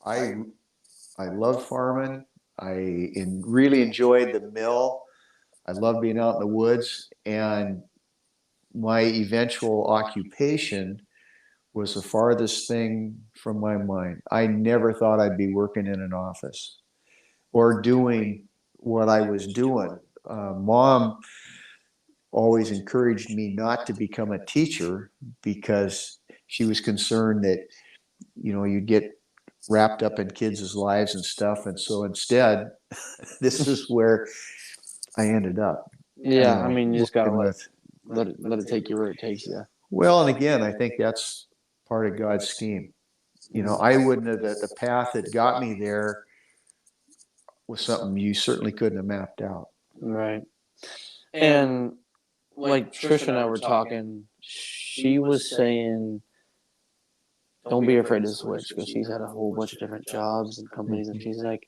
I loved farming. I really enjoyed the mill. I loved being out in the woods, and my eventual occupation was the farthest thing from my mind. I never thought I'd be working in an office or doing what I was doing. Mom always encouraged me not to become a teacher because she was concerned that you'd get wrapped up in kids' lives and stuff. And so instead, this is where I ended up.
Yeah, I mean, you just gotta
working
let it take you where it takes you.
Well, and again, I think that's part of God's scheme. I wouldn't have, the path that got me there was something you certainly couldn't have mapped out.
Right. And like Trish and I were talking, she was saying, don't be afraid to switch because she's had a whole bunch of different jobs and companies, and she's like,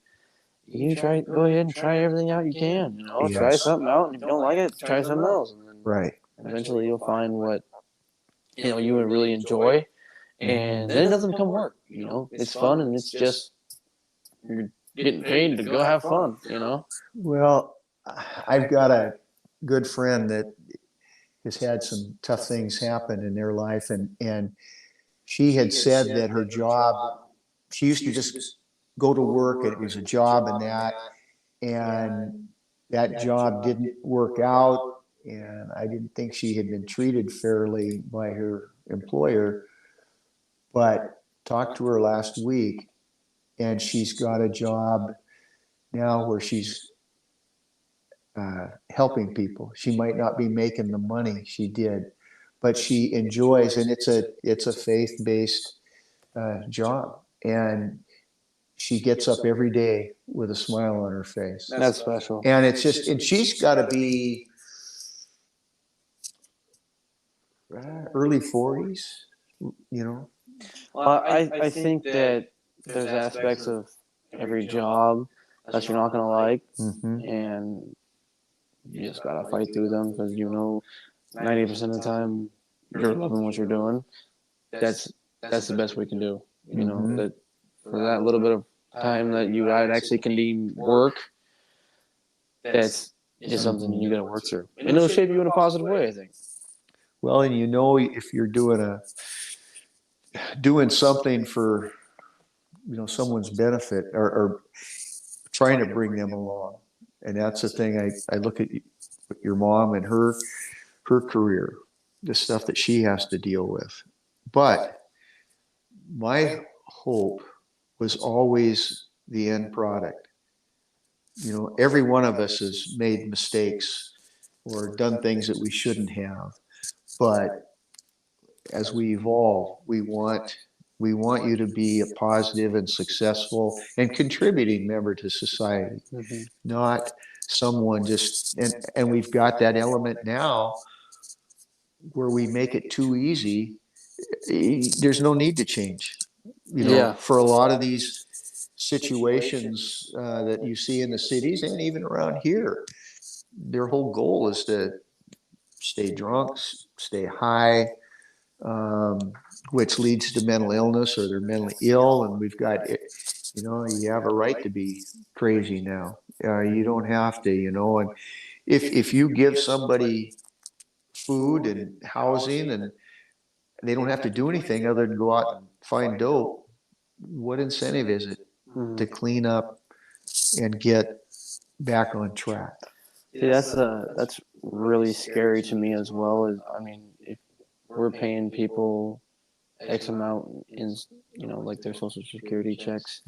go ahead and try everything out you can. Try
Yes.
something out, and if you don't like it, try something else, and then
Right.
eventually you'll find what you would really enjoy, and then it doesn't become work. It's fun, and it's just you're getting paid to go have fun.
Well, I've got a good friend that has had some tough things happen in their life, and she had said that her job, she used to just go to work and it was a job and that job didn't work out, and I didn't think she had been treated fairly by her employer, but talked to her last week and she's got a job now where she's helping people. She might not be making the money she did, but she enjoys, and it's a faith-based job, and she gets up every day with a smile on her face.
That's special.
And it's just, and she's got to be early 40s,
Well, I think that there's aspects of every job that you're not gonna like, and you just gotta fight through them because 90% of the time you're loving what you're doing. That's the best we can do. That for that little bit of time that you actually can deem work, that's just something you gotta work through, and it'll shape you in a positive way, I think.
Well, and if you're doing something for someone's benefit, or trying to bring them along, and that's the thing. I look at your mom and her career, the stuff that she has to deal with, but my hope was always the end product. Every one of us has made mistakes or done things that we shouldn't have, but as we evolve, we want you to be a positive and successful and contributing member to society, not someone just, and we've got that element now where we make it too easy. There's no need to change. For a lot of these situations that you see in the cities and even around here, their whole goal is to stay drunk, stay high, which leads to mental illness, or they're mentally ill. And we've got, you have a right to be crazy now. You don't have to, and if you give somebody food and housing and they don't have to do anything other than go out and find dope, what incentive is it to clean up and get back on track?
See, that's really scary to me as well. If we're paying people X amount in, like their social security checks,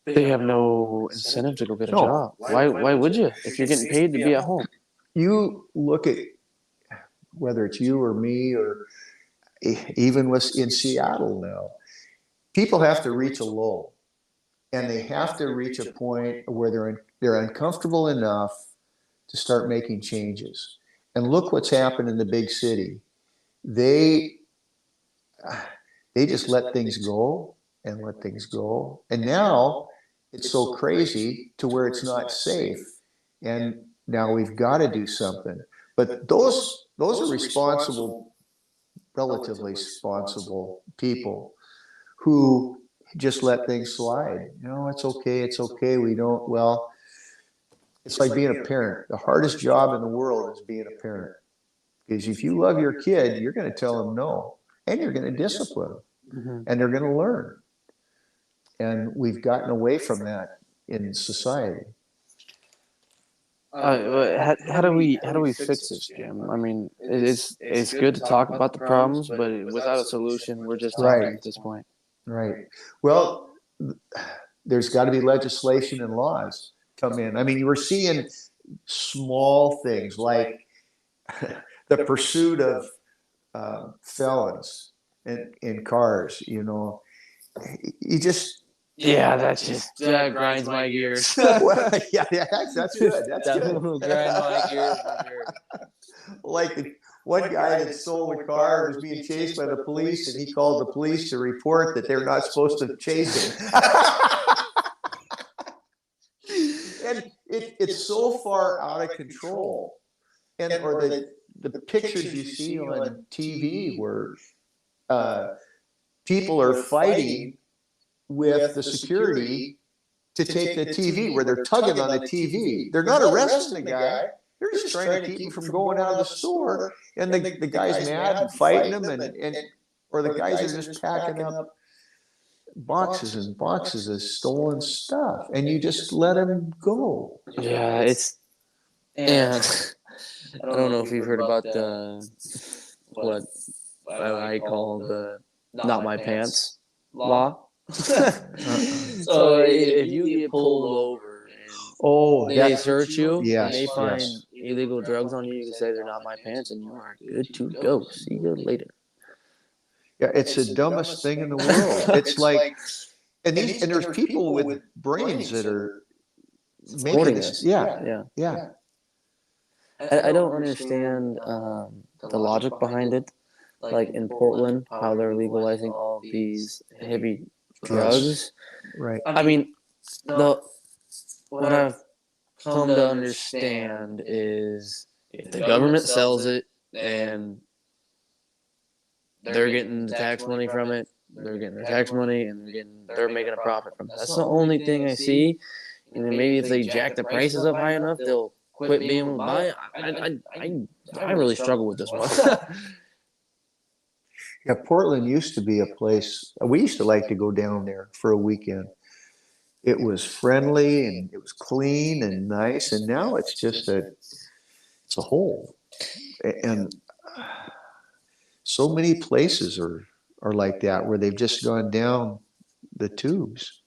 they have no incentive to go get a job. Why would you if you're getting paid to be at home?
You look at whether it's you or me or even what's in Seattle now, people have to reach a lull, and they have to reach a point where they're uncomfortable enough to start making changes. And look what's happened in the big city. They just let things go and let things go. And now it's so crazy to where it's not safe. And now we've got to do something. But those are relatively responsible people who just let things slide. It's okay. We don't, well, it's like being a parent. The hardest job in the world is being a parent. Because if you love your kid, you're going to tell them no, and you're going to discipline them, and they're going to learn. And we've gotten away from that in society.
But how do we fix this, Jim? I mean, it's good to talk about the problems, but without a solution, we're just
Right.
talking at this point.
Right. Well, there's got to be legislation and laws come in. I mean, you were seeing small things like the pursuit of felons in cars. You know, you just
Yeah, that grinds my gears.
well, yeah, that's good. That's
That
good.
will grind my gears for sure.
Like the one guy that stole a car was being chased by the police, and he called the police to report that they're not supposed to chase him. And it's so far out of control. And or the pictures you see on TV where people are fighting with the security to take the TV, where they're tugging on the TV. They're not arresting the guy. They're just trying to keep him from going out of the store. And the guy's mad and fighting him, and or the guys are just packing up boxes and boxes of stolen stuff, and you just let him go.
Yeah, it's and I don't know if you've heard about the what I call the not my pants law. So if you get pulled over and they search you and they find illegal drugs on you, you can say they're not my pants, and you are good to go. See you later.
Yeah, it's the dumbest thing in the world. It's like, and there's people with brains that are making this. Yeah.
I don't understand the logic behind it. Like in Portland, how they're legalizing all these heavy drugs.
Right.
I mean, what I've come to understand is if the government sells it and they're getting the tax money from it, they're getting their tax money and they're making a profit from it. That's the only thing I see. And then maybe if they jack the prices up high enough, they'll quit being able to buy it. I really struggle with this one.
Yeah, Portland used to be a place, we used to like to go down there for a weekend. It was friendly and it was clean and nice, and now it's just it's a hole. And so many places are like that, where they've just gone down the tubes.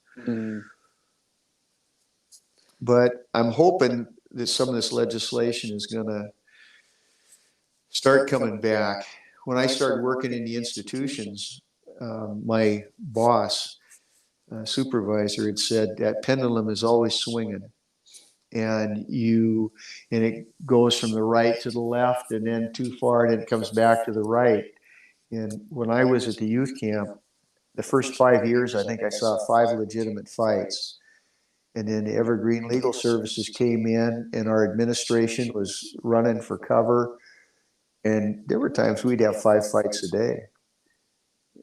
But I'm hoping that some of this legislation is going to start coming back. When I started working in the institutions, my boss, supervisor, had said that pendulum is always swinging, and it goes from the right to the left, and then too far, and then it comes back to the right. And when I was at the youth camp, the first 5 years, I think I saw 5 legitimate fights. And then the Evergreen Legal Services came in, and our administration was running for cover. And there were times we'd have 5 fights a day.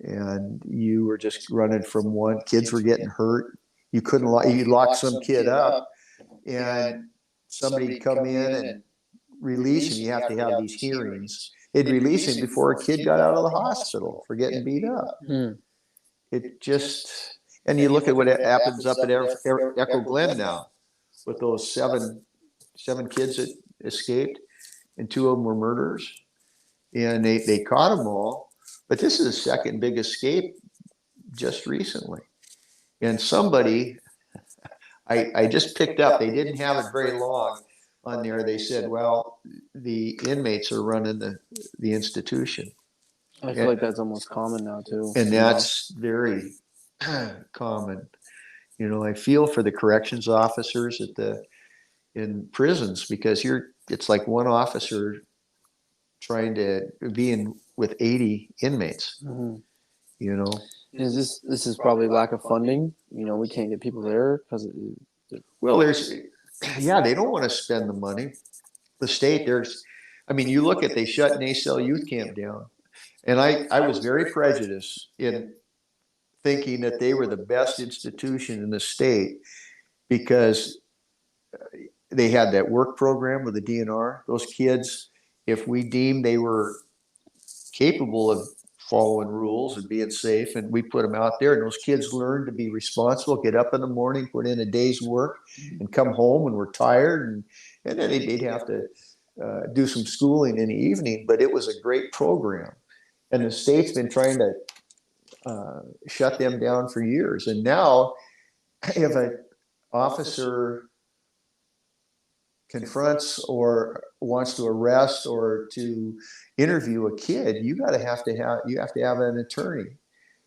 And you were just running from one. Kids were getting hurt. You couldn't you lock some kid up, and somebody'd come in and release him. You have to have these hearings. They'd release him before a kid got out of the hospital for getting beat up. It just, and you look at what happens up at Echo Glen now with those seven kids that escaped, and 2 of them were murderers, and they caught them all. But this is the second big escape just recently. And somebody, I just picked up, they didn't have it very long on there. They said, well, the inmates are running the institution.
I feel like that's almost common now too.
And that's very common. You know, I feel for the corrections officers in prisons, because it's like one officer trying to be in with 80 inmates. You know,
this is probably lack of funding. You know, we can't get people there because
well, they don't want to spend the money. The state, you look at, they shut Nacelle Youth Camp down, and I was very prejudiced in thinking that they were the best institution in the state, because they had that work program with the DNR. Those kids, if we deemed they were capable of following rules and being safe. And we put them out there, and those kids learn to be responsible, get up in the morning, put in a day's work, and come home when we're tired. And then they'd have to do some schooling in the evening, but it was a great program. And the state's been trying to shut them down for years. And now, if an officer confronts or wants to arrest or to interview a kid, you have to have an attorney.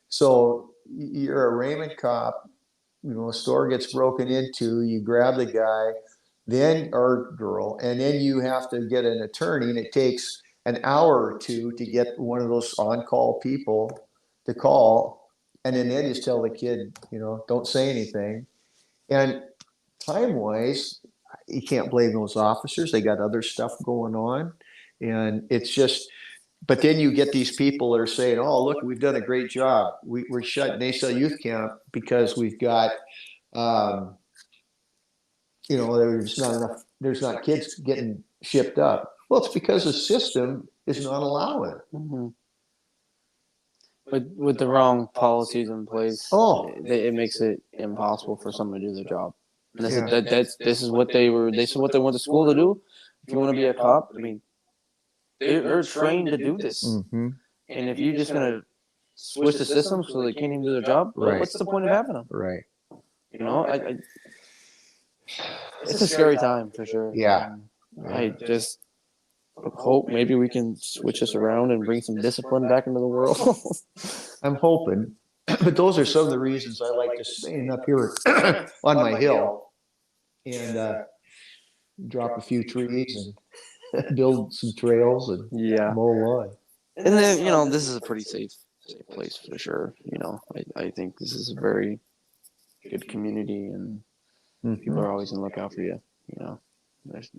So you're a Raymond cop, a store gets broken into, you grab the guy, then or girl, and then you have to get an attorney, and it takes an hour or two to get one of those on-call people to call, and then they just tell the kid, don't say anything. And time-wise, you can't blame those officers. They got other stuff going on, and it's just. But then you get these people that are saying, "Oh, look, we've done a great job. We're shutting Nasa Youth Camp because we've got, there's not enough. There's not kids getting shipped up." Well, it's because the system is not allowing it.
Mm-hmm. With the wrong policies in place, it makes it impossible for someone to do their job. And this is what they went to school to do. If you want to be a cop, I mean, they're trained to do this.
Mm-hmm.
And if you're just gonna switch the system so they can't even do their job,
right.
What's the point of having them?
Right.
It's a scary time for sure.
Yeah.
I just hope maybe we can switch this around and bring some discipline back into the world.
I'm hoping, but those are some of the reasons I like to stand up here on my hill and drop a few trees and build some trails and mow lawn.
And then this is a pretty safe place for sure. I think this is a very good community, and people are always gonna look out for you. There's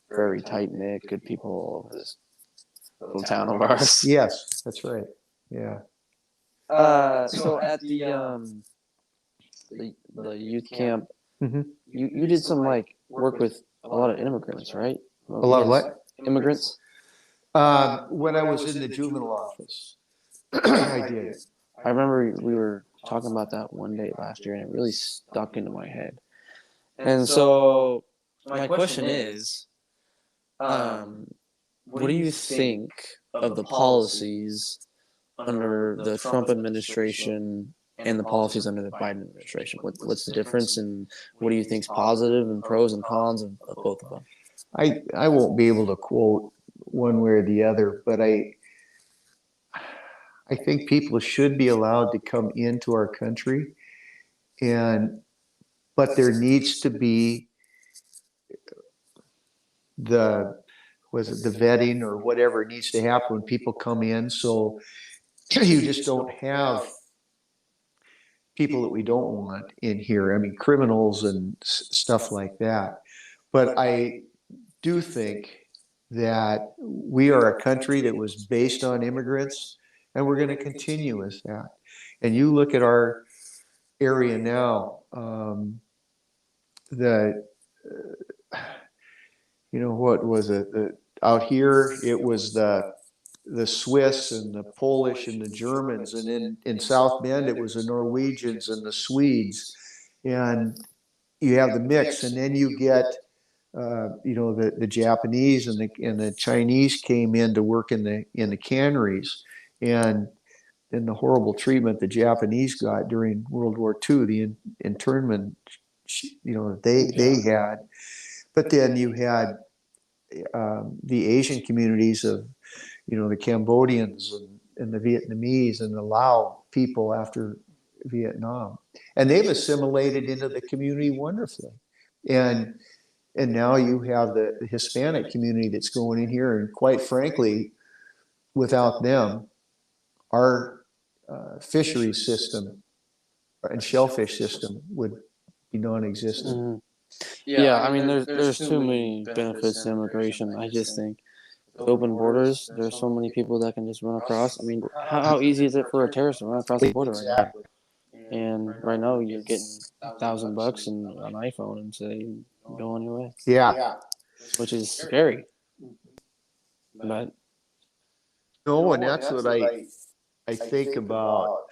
very tight knit, good people all over this little town of ours.
Yes, that's right. Yeah.
So at the youth camp, you did some work with a lot of immigrants, right?
A lot of what?
Immigrants.
When I was in the juvenile office, I did.
I remember we were talking about that one day last year, and it really stuck into my head. And so my question is, what do you think of the policies under the Trump administration and the policies under the Biden administration? What's the difference, and what do you think is positive and pros and cons of both of them?
I won't be able to quote one way or the other, but I think people should be allowed to come into our country, but there needs to be the vetting or whatever needs to happen when people come in, so you just don't have people that we don't want in here. I mean, criminals and stuff like that. But I do think that we are a country that was based on immigrants, and we're going to continue with that. And you look at our area now, what was it? Out here, it was the Swiss and the Polish and the Germans, and in South Bend, it was the Norwegians and the Swedes, and you have the mix, and then you get the Japanese and the Chinese came in to work in the canneries, and then the horrible treatment the Japanese got during World War II, the internment, they had. But then you had the Asian communities of, the Cambodians and the Vietnamese and the Lao people after Vietnam, and they've assimilated into the community wonderfully, and now you have the Hispanic community that's going in here, and quite frankly, without them, our fisheries system and shellfish system would be non-existent.
Mm-hmm. Yeah, I mean, there's too many benefits to immigration. I just think with open borders, there's so many people that can just run across. I mean, how easy is it for a terrorist to run across the border right now? And right now, you're getting $1,000 and an iPhone and say, go on your way.
Yeah.
Which is scary. But
no, and that's what I think about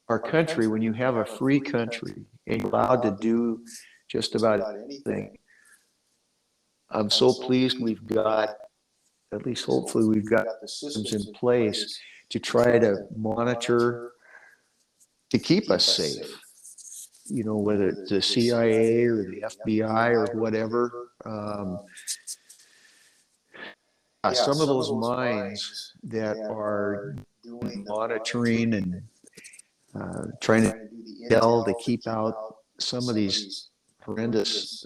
our country, when you have a free country and you're allowed to do just about anything, I'm so pleased we've got, at least hopefully, we've got the systems in place to try to monitor, to keep us safe. You know, whether it's the CIA or the FBI or whatever. Some of those minds that are doing monitoring and trying to do the intel to keep out some of these horrendous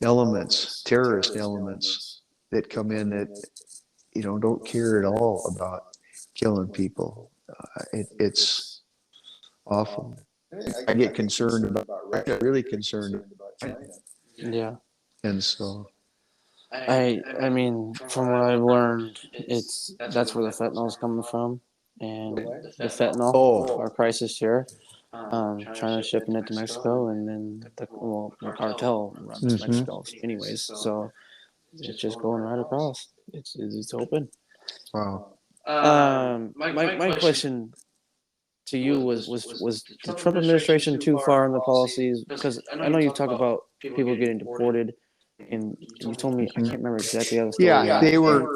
elements, terrorist elements that come in that, you know, don't care at all about killing people. It's awful. I get concerned about, I get really concerned about China.
Yeah.
And so,
I mean, from what I've learned, that's where the fentanyl is coming from, and the fentanyl, our crisis here. China shipping it to Mexico, and then the cartel runs Mexico, anyways. So it's just going right across. It's open.
wow.
My question to you was the Trump administration too far in the policies? Because I know you've talked about people getting deported, and you told me I can't remember exactly how the story
Yeah,
went.
they were,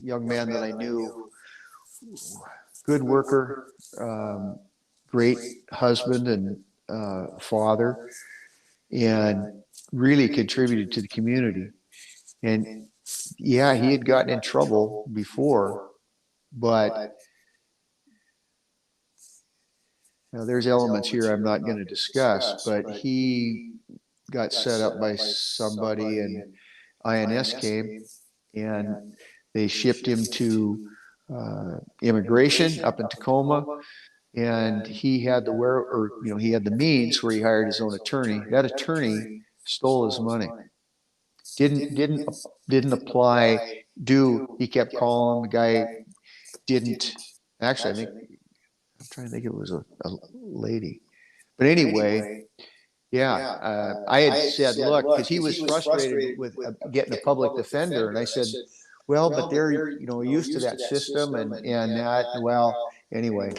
young man that I knew, good worker, great husband and father, and really contributed to the community. And yeah, he had gotten in trouble before, but now there's elements here I'm not going to discuss, but he got set up by somebody, and INS came and they shipped him to immigration up in Tacoma, and he had he had the means where he hired his own attorney. That attorney stole his money. Didn't apply due. He kept calling. The guy didn't. Actually, I'm trying to think. It was a lady. But anyway, yeah. I had said, look, because he was frustrated with getting a public defender, and I said, well, but they're used to that system and that. Well, anyway,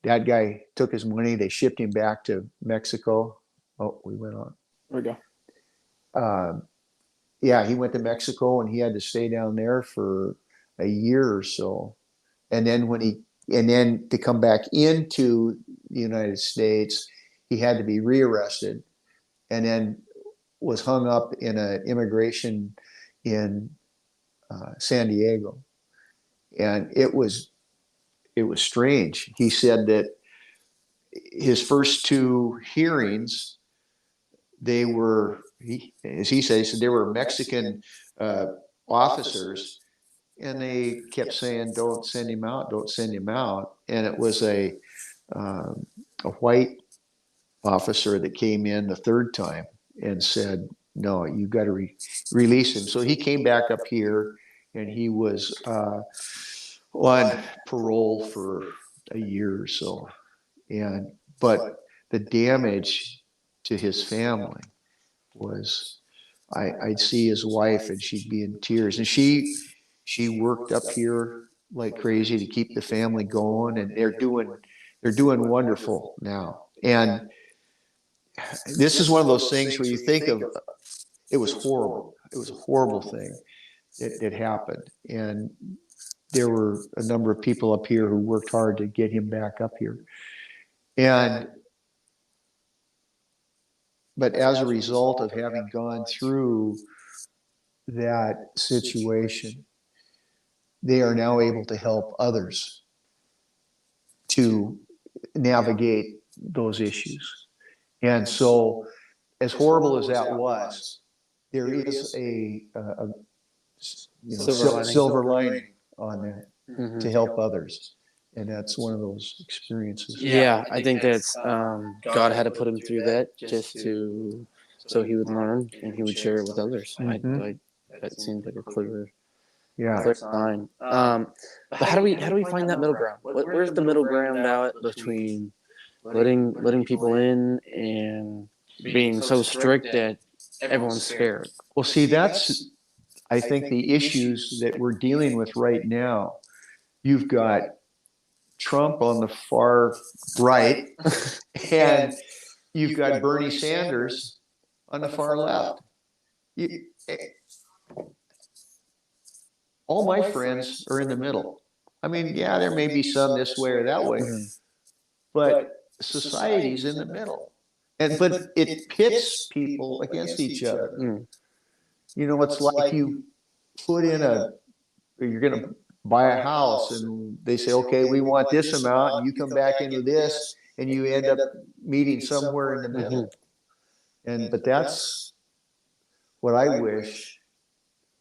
that guy took his money. They shipped him back to Mexico. Oh, we went on.
There we
go. Yeah, he went to Mexico and he had to stay down there for a year or so. And then to come back into the United States, he had to be rearrested, and then was hung up in an immigration in San Diego. And it was strange. He said that his first two hearings, they were, as he said, they were Mexican officers, and they kept saying, "Don't send him out, don't send him out." And it was a white officer that came in the third time and said, "No, you got to release him." So he came back up here, and he was on parole for a year or so. But the damage to his family was, I'd see his wife and she'd be in tears, and she worked up here like crazy to keep the family going, and they're doing wonderful now. And this is one of those things where you think of, it was horrible. It was a horrible thing that happened, and there were a number of people up here who worked hard to get him back up here. But as a result of having gone through that situation, they are now able to help others to navigate those issues. And so, as horrible as that was, there is a silver lining on that to help others. And that's one of those experiences.
Yeah, I think that's God had to put him through that just so he would learn and he would share it with others. That seems like a clear sign. But how do we find that middle ground? Where's the middle ground now between letting people in and being so strict that everyone's scared?
Well, see, that's I think the issues that we're dealing with right now, you've got Trump on the far right, and you've got Bernie Sanders on the far left. You, all my friends are in the middle. I mean, yeah, there may be some this way or that way, but society's in the middle. But it pits people against each other. You know, it's like you put in you're going to buy a house and they say, okay, we want this amount, and you come back into this, and you end up meeting somewhere in the middle. But that's what I wish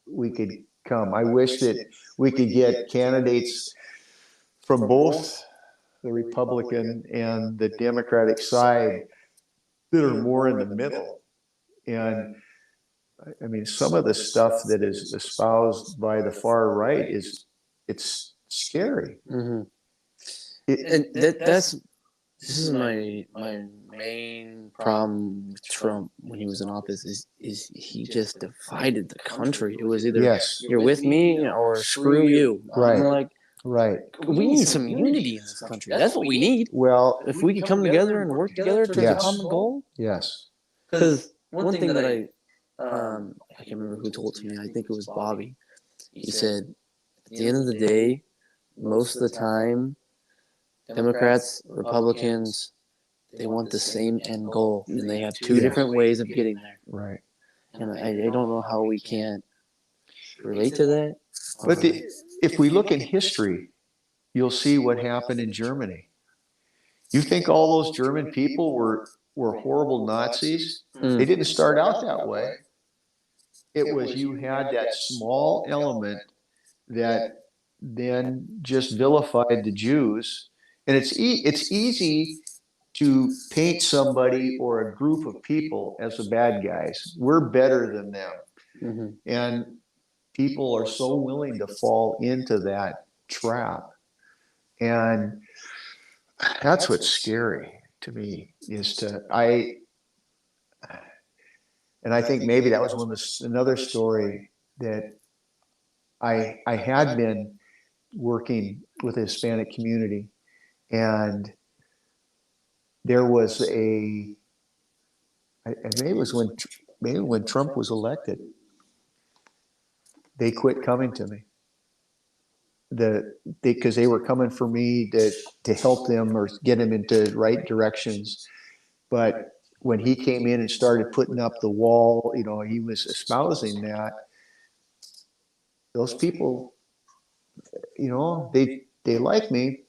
we could come. I wish that we could get candidates from both the Republican and the Democratic side that are more in the middle. And I mean, some of the stuff that is espoused by the far right it's scary.
And that's this is my main problem with Trump when he was in office is he just divided the country. It was either
Yes.
you're with me or screw you.
Right.
I'm like,
Right.
we need some unity in this country. That's what we need.
Well,
If we could come together and work together towards a
Yes.
common goal.
yes.
Because one thing that I can't remember who told it to me. I think it was Bobby. He said, at the end of the day, most of the time, Democrats, Republicans, they want the same end goal, and they have two different ways of getting there.
Right.
And I don't know how we can't relate to that.
But if we look in history, you'll see what happened in Germany. You think all those German people were horrible Nazis? They didn't start out that way. It was you had that small element that then just vilified the Jews. And it's easy to paint somebody or a group of people as the bad guys. We're better than them. And people are so willing to fall into that trap. And that's what's scary to me and I think maybe that was another story that I had been working with the Hispanic community, and there was maybe it was when Trump was elected, they quit coming to me. Because they were coming for me to help them or get them into right directions. But when he came in and started putting up the wall, you know, he was espousing that. Those people, you know, they like me,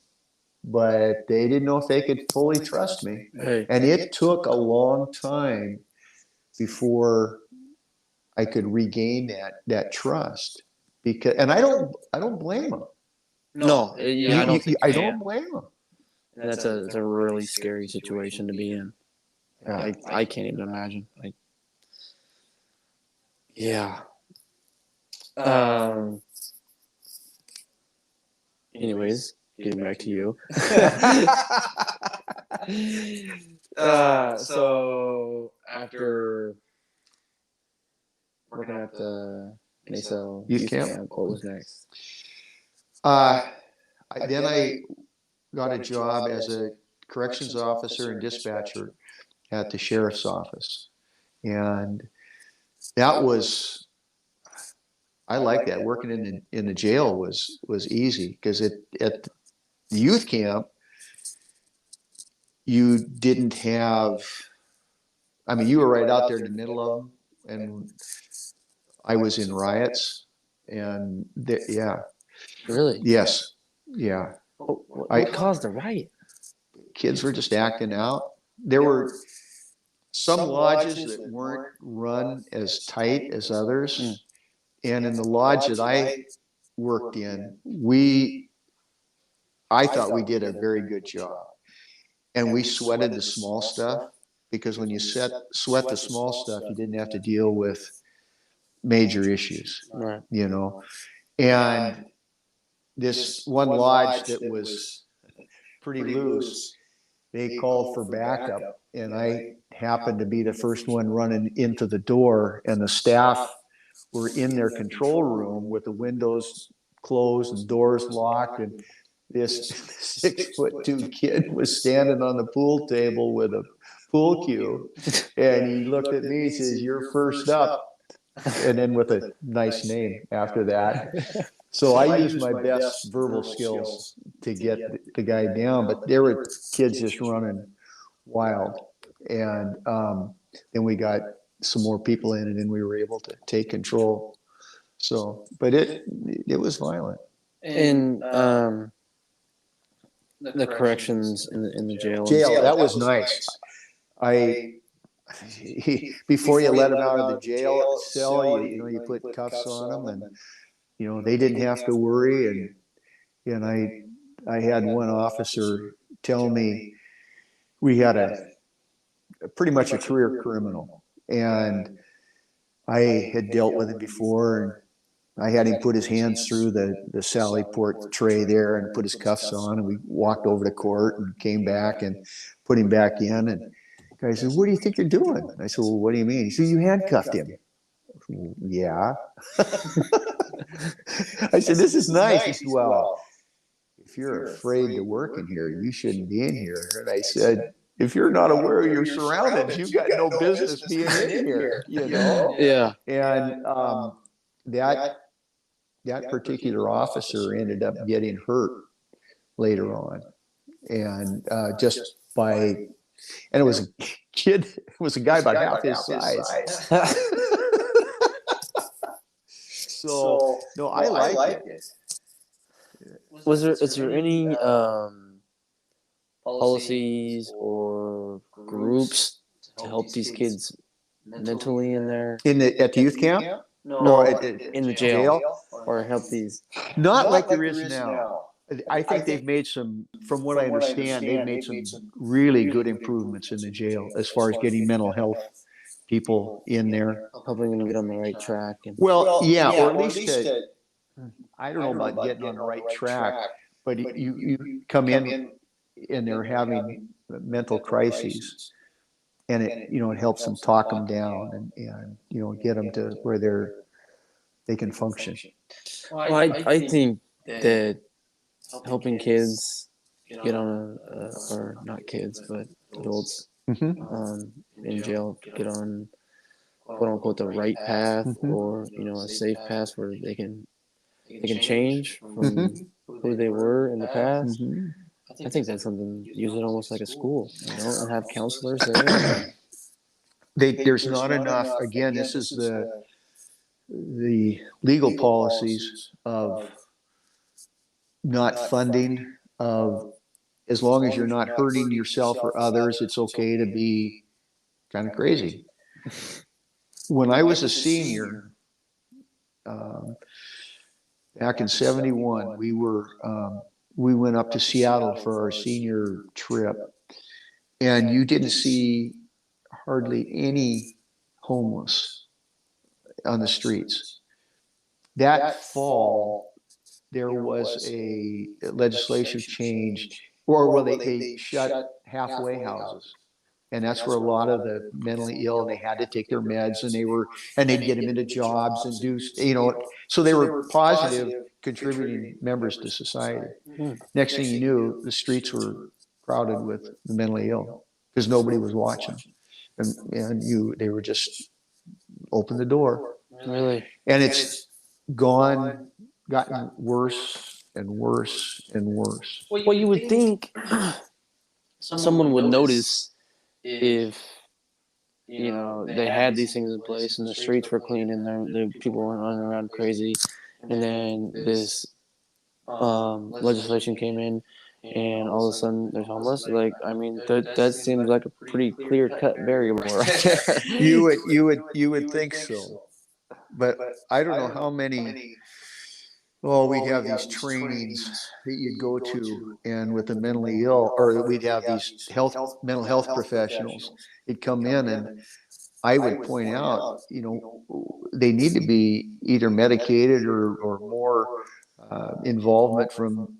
but they didn't know if they could fully trust me. And it took a long time before I could regain that trust. And I don't blame them.
No, yeah,
I don't blame them.
That's a really scary situation to be in.
Yeah.
I can't even imagine. Yeah. Anyways, getting back to you. So after working at the Mesa
Youth camp,
what was next?
Then I got a job as a corrections officer and dispatcher at the sheriff's office, and that was I like that. Working in the jail was easy because at the youth camp you didn't have. I mean, you were right out there in the middle of them, and I was in riots, and yeah.
Really?
Yes. Yeah.
What caused the riot?
Kids were just acting out. There were some lodges that weren't run as tight as others. And in the lodge that I worked in, I thought we did a very good job. And we sweated the small stuff, because when you sweat the small stuff, you didn't have to deal with major issues,
Right.
you know. And this one lodge that was pretty loose, they called for backup, and I happened to be the first one running into the door, and the staff were in their control room with the windows closed and doors locked, and this 6'2" kid was standing on the pool table with a pool cue, and he looked at me and says, "You're first up," and then with a nice name after that. So I used my best verbal skills to get the guy down, but there were kids just running wild. And then we got some more people in, and then we were able to take control. So, but it was violent.
And the corrections in the jail.
Jail, that was nice. Before you let them out of the jail cell, you put cuffs on them, and they didn't have to worry. And I had one officer tell me we had a pretty much a career criminal, and I had dealt with him before, and I had him put his hands through the Sally Port tray there and put his cuffs on, and we walked over to court and came back and put him back in. And the guy said, "What do you think you're doing?" I said, "Well, what do you mean?" He said, "You handcuffed him." Well, yeah. I said, "This is nice." He said, "Well, if you're afraid to work in here, you shouldn't be in here." And I said, "If you're not aware of your surroundings, you've got no business being in here."
Yeah.
And that particular officer ended up getting hurt later on, and and it was a kid, it was a guy about half his size. So no, I like it.
Is there any policies or groups to help these kids mentally in there?
At the youth camp?
No,
in
the jail, or help these?
Not like there is now. I think they've made some, from what I understand, they've made some really good improvements in the jail as far as getting mental health people in there.
Helping them get on the right track.
Well, yeah, or at least I don't know about getting on the right track, but you come in and they're having mental crises, and it helps them talk them down and get them to where they can function.
Well, I think that helping kids get on or not kids, but adults in jail get on quote unquote the right path, or a safe path where they can change from who they were in the past. I think that's something, use it almost like a school, and have counselors there.
There's not enough. Again, this is the legal policies of not funding, of as long as you're not hurting yourself or others, it's okay to be kind of crazy. When I was a senior, back in '71, we went up to Seattle for our senior trip, and you didn't see hardly any homeless on the streets. That fall, there was a legislation change, or they shut halfway houses, and that's where a lot of the mentally ill, and they had to take their meds, and they'd get them into jobs and do, so they were positive contributing members to society. Next thing you knew, the streets were crowded with the mentally ill because nobody was watching, and they were just open the door.
Really?
And it's gotten worse and worse and worse.
Well, you would think someone would notice if they had these things in place and the streets were clean and the people weren't running around crazy, and then this legislation came in and all of a sudden there's homeless. Like, I mean, that seems like a pretty clear cut variable right there.
You would think so, but I don't know how many. Well, we'd have these trainings that you'd go to, and with the mentally ill, or we'd have these mental health professionals. They'd come in, and I would point out, they need to be either medicated or more involvement from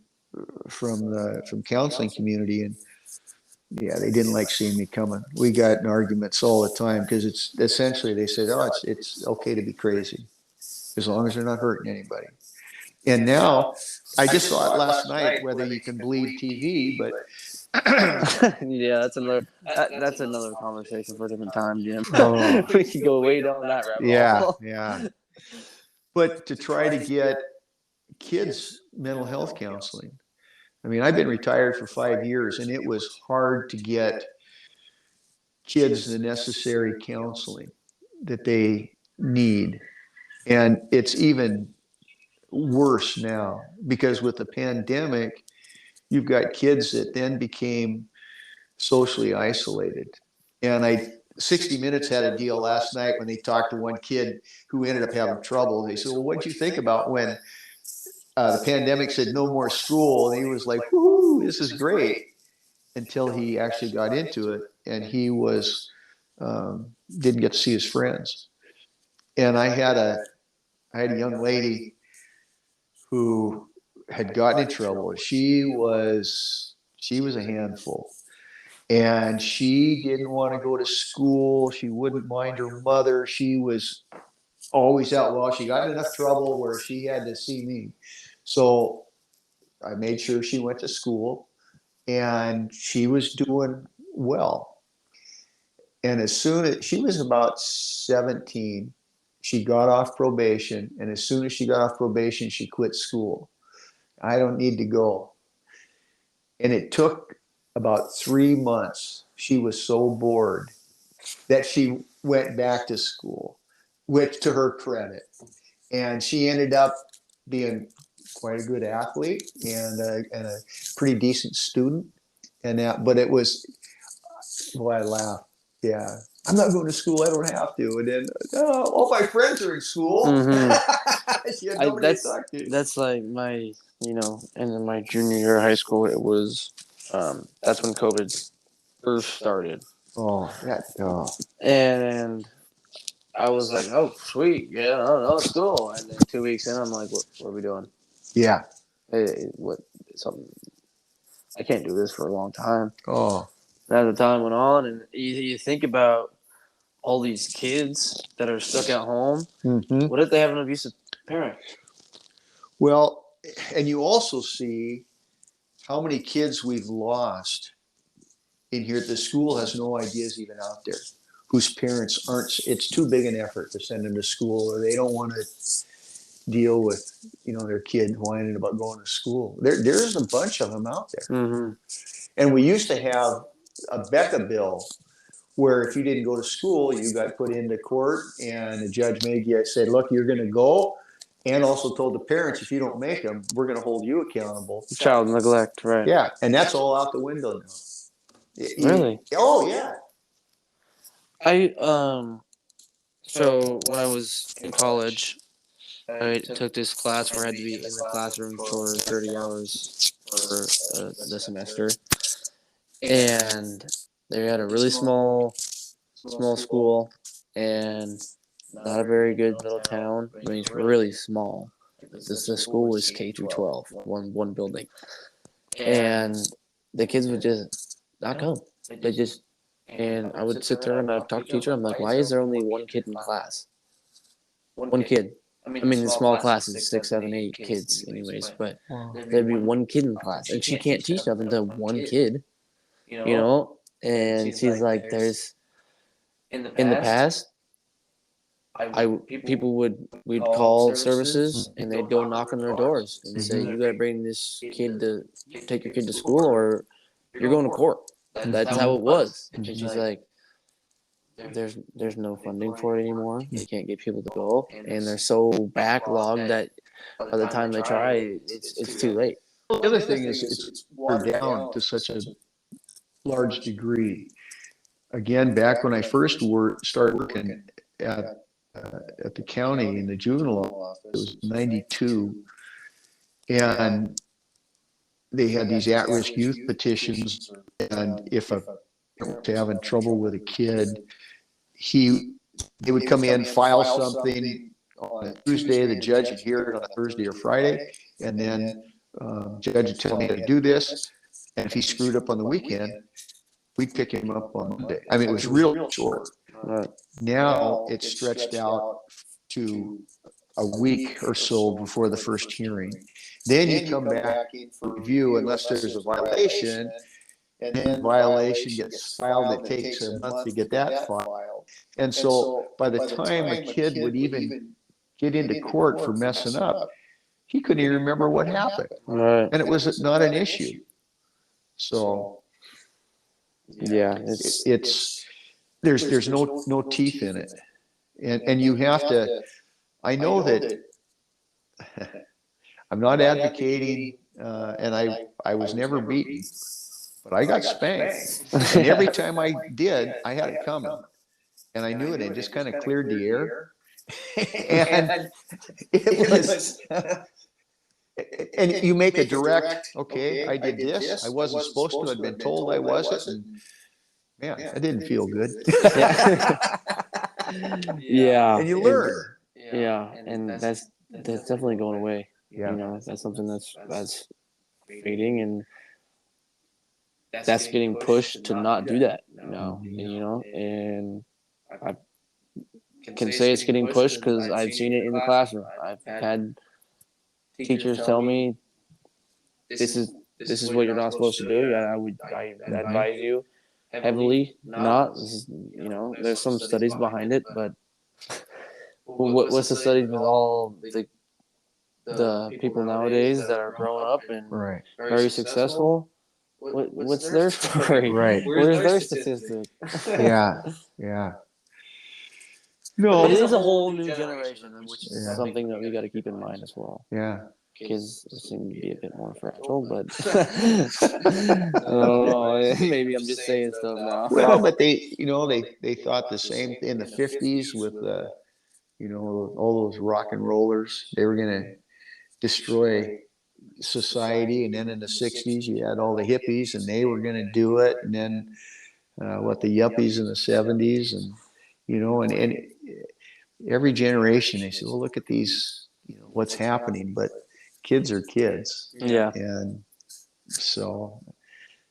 counseling community. And yeah, they didn't like seeing me coming. We got in arguments all the time because it's essentially, they said, "Oh, it's okay to be crazy." as long as they're not hurting anybody. And now, I just saw it last night, whether you can believe TV, but
Yeah, that's another conversation for a different time, Jim.
Oh.
We could go way down that rabbit
yeah,
hole.
yeah. But to try to get kids mental health counseling. I mean, I've been retired for 5 years, and it was hard to get kids the necessary counseling that they need. And it's even worse now because with the pandemic, you've got kids that then became socially isolated. And 60 Minutes had a deal last night when they talked to one kid who ended up having trouble. They said, well, what'd you think about when the pandemic said no more school? And he was like, woohoo, this is great. Until he actually got into it, and he was didn't get to see his friends. And I had a young lady who had gotten in trouble. She was a handful, and she didn't want to go to school. She wouldn't mind her mother. She was always out. Well, she got in enough trouble where she had to see me. So I made sure she went to school, and she was doing well. And as soon as she was about 17, she got off probation. And as soon as she got off probation, she quit school. I don't need to go. And it took about 3 months. She was so bored that she went back to school, which to her credit. And she ended up being quite a good athlete and a pretty decent student. And that, but it was, boy, I laughed. Yeah, I'm not going to school. I don't have to. And then, all my friends are in school.
Mm-hmm.
She had nobody to talk to.
That's like my, in my junior year of high school, it was, that's when COVID first started.
Oh.
And I was like, oh, sweet. Yeah, no school. And then 2 weeks in, I'm like, what are we doing?
Yeah.
Hey, something, I can't do this for a long time.
Oh.
As the time went on, and you think about all these kids that are stuck at home.
Mm-hmm.
What if they have an abusive parent?
Well, and you also see how many kids we've lost in here. The school has no ideas even out there, whose parents aren't. It's too big an effort to send them to school, or they don't want to deal with their kid whining about going to school. There's a bunch of them out there.
Mm-hmm.
And we used to have a Becca bill where if you didn't go to school, you got put into court, and the judge said, look, you're going to go, and also told the parents, if you don't make them, we're going to hold you accountable.
Child neglect, right?
Yeah, and that's all out the window now.
Really?
Oh, yeah.
So when I was in college, I took this class where I had to be in the classroom for 30 hours for the semester. And they had a really small school and not a very good little town. I mean, it's really small. The school was K through 12, one building. And the kids would just not come. And I would sit there and I'd talk to the teacher. I'm like, why is there only one kid in class? One kid. I mean, the small class is 6, 7, 8 kids anyways, but there'd be one kid in class. And she can't teach nothing to one kid, And she's like, there's, in the past, we'd call services and they'd go knock on their doors and say, you gotta bring this kid take your kid to school or you're going to court. That's how it was. And she's like, there's no funding for it anymore. They can't get people to go, and they're so backlogged that by the time they try, it's too late.
The other thing is it's watered down to such a large degree. Again, back when I first started working at the county in the juvenile office, it was 92, and they had these at-risk youth petitions, and if to having trouble with a kid, they would come in, file something on a Tuesday, the judge would hear it on a Thursday or Friday, and then judge would tell me how to do this, and if he screwed up on the weekend, we'd pick him up on Monday. I mean, it was real short.
Right.
Now it's stretched out to a week or so before the first hearing. Then you come back for review unless there's a violation, and then violation gets filed. It takes a month to get that filed. And so by the time a kid would even get into court for messing up, he couldn't even remember what happened.
Right.
And it was not an issue. So
Yeah,
it's there's no teeth in it. And you have to, I know that I'm not advocating, and I was never beaten, but I got spanked. And every time I did, I had it coming. And I knew it. It just kind of cleared the air. And it was, and you make a direct, okay, I did this. I wasn't supposed to. I'd been told I wasn't. And man, that didn't feel good.
yeah.
And you learn.
Yeah, and that's definitely going away.
Yeah.
You know, that's something that's fading, and that's getting pushed to not do that now. You know, and I can say it's getting pushed because I've seen it in the classroom. I've had teachers tell me, "This is what you're not supposed to do." I advise you heavily not. This is, you know, there's some studies behind it, but what's the studies with all the people nowadays that are grown up and
Right.
very successful? What's their story?
Right.
Where's their statistic?
Yeah. Yeah. No.
It is a whole new generation, which is
Yeah.
something that we got to keep in mind as well.
Yeah.
Kids seem to be a bit more fragile, but I don't know. Maybe I'm just saying stuff now.
Well, but they thought the same in the 50s with all those rock and rollers. They were going to destroy society, and then in the 60s you had all the hippies, and they were going to do it, and then the yuppies in the 70s, and and every generation they say, well, look at these, what's happening, but kids are kids.
Yeah.
And so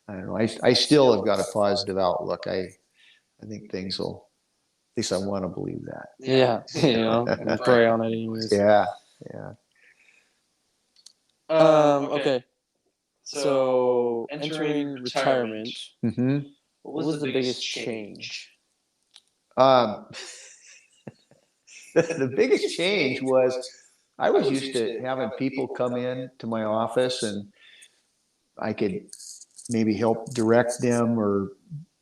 I don't know, I still have got a positive outlook. I think things will, at least I want to believe that.
Yeah. And pray on it anyways.
Yeah. Yeah.
Okay. So entering retirement,
Mm-hmm.
what was the biggest change?
The biggest change was I was used to having people come in to my office, and I could maybe help direct them, or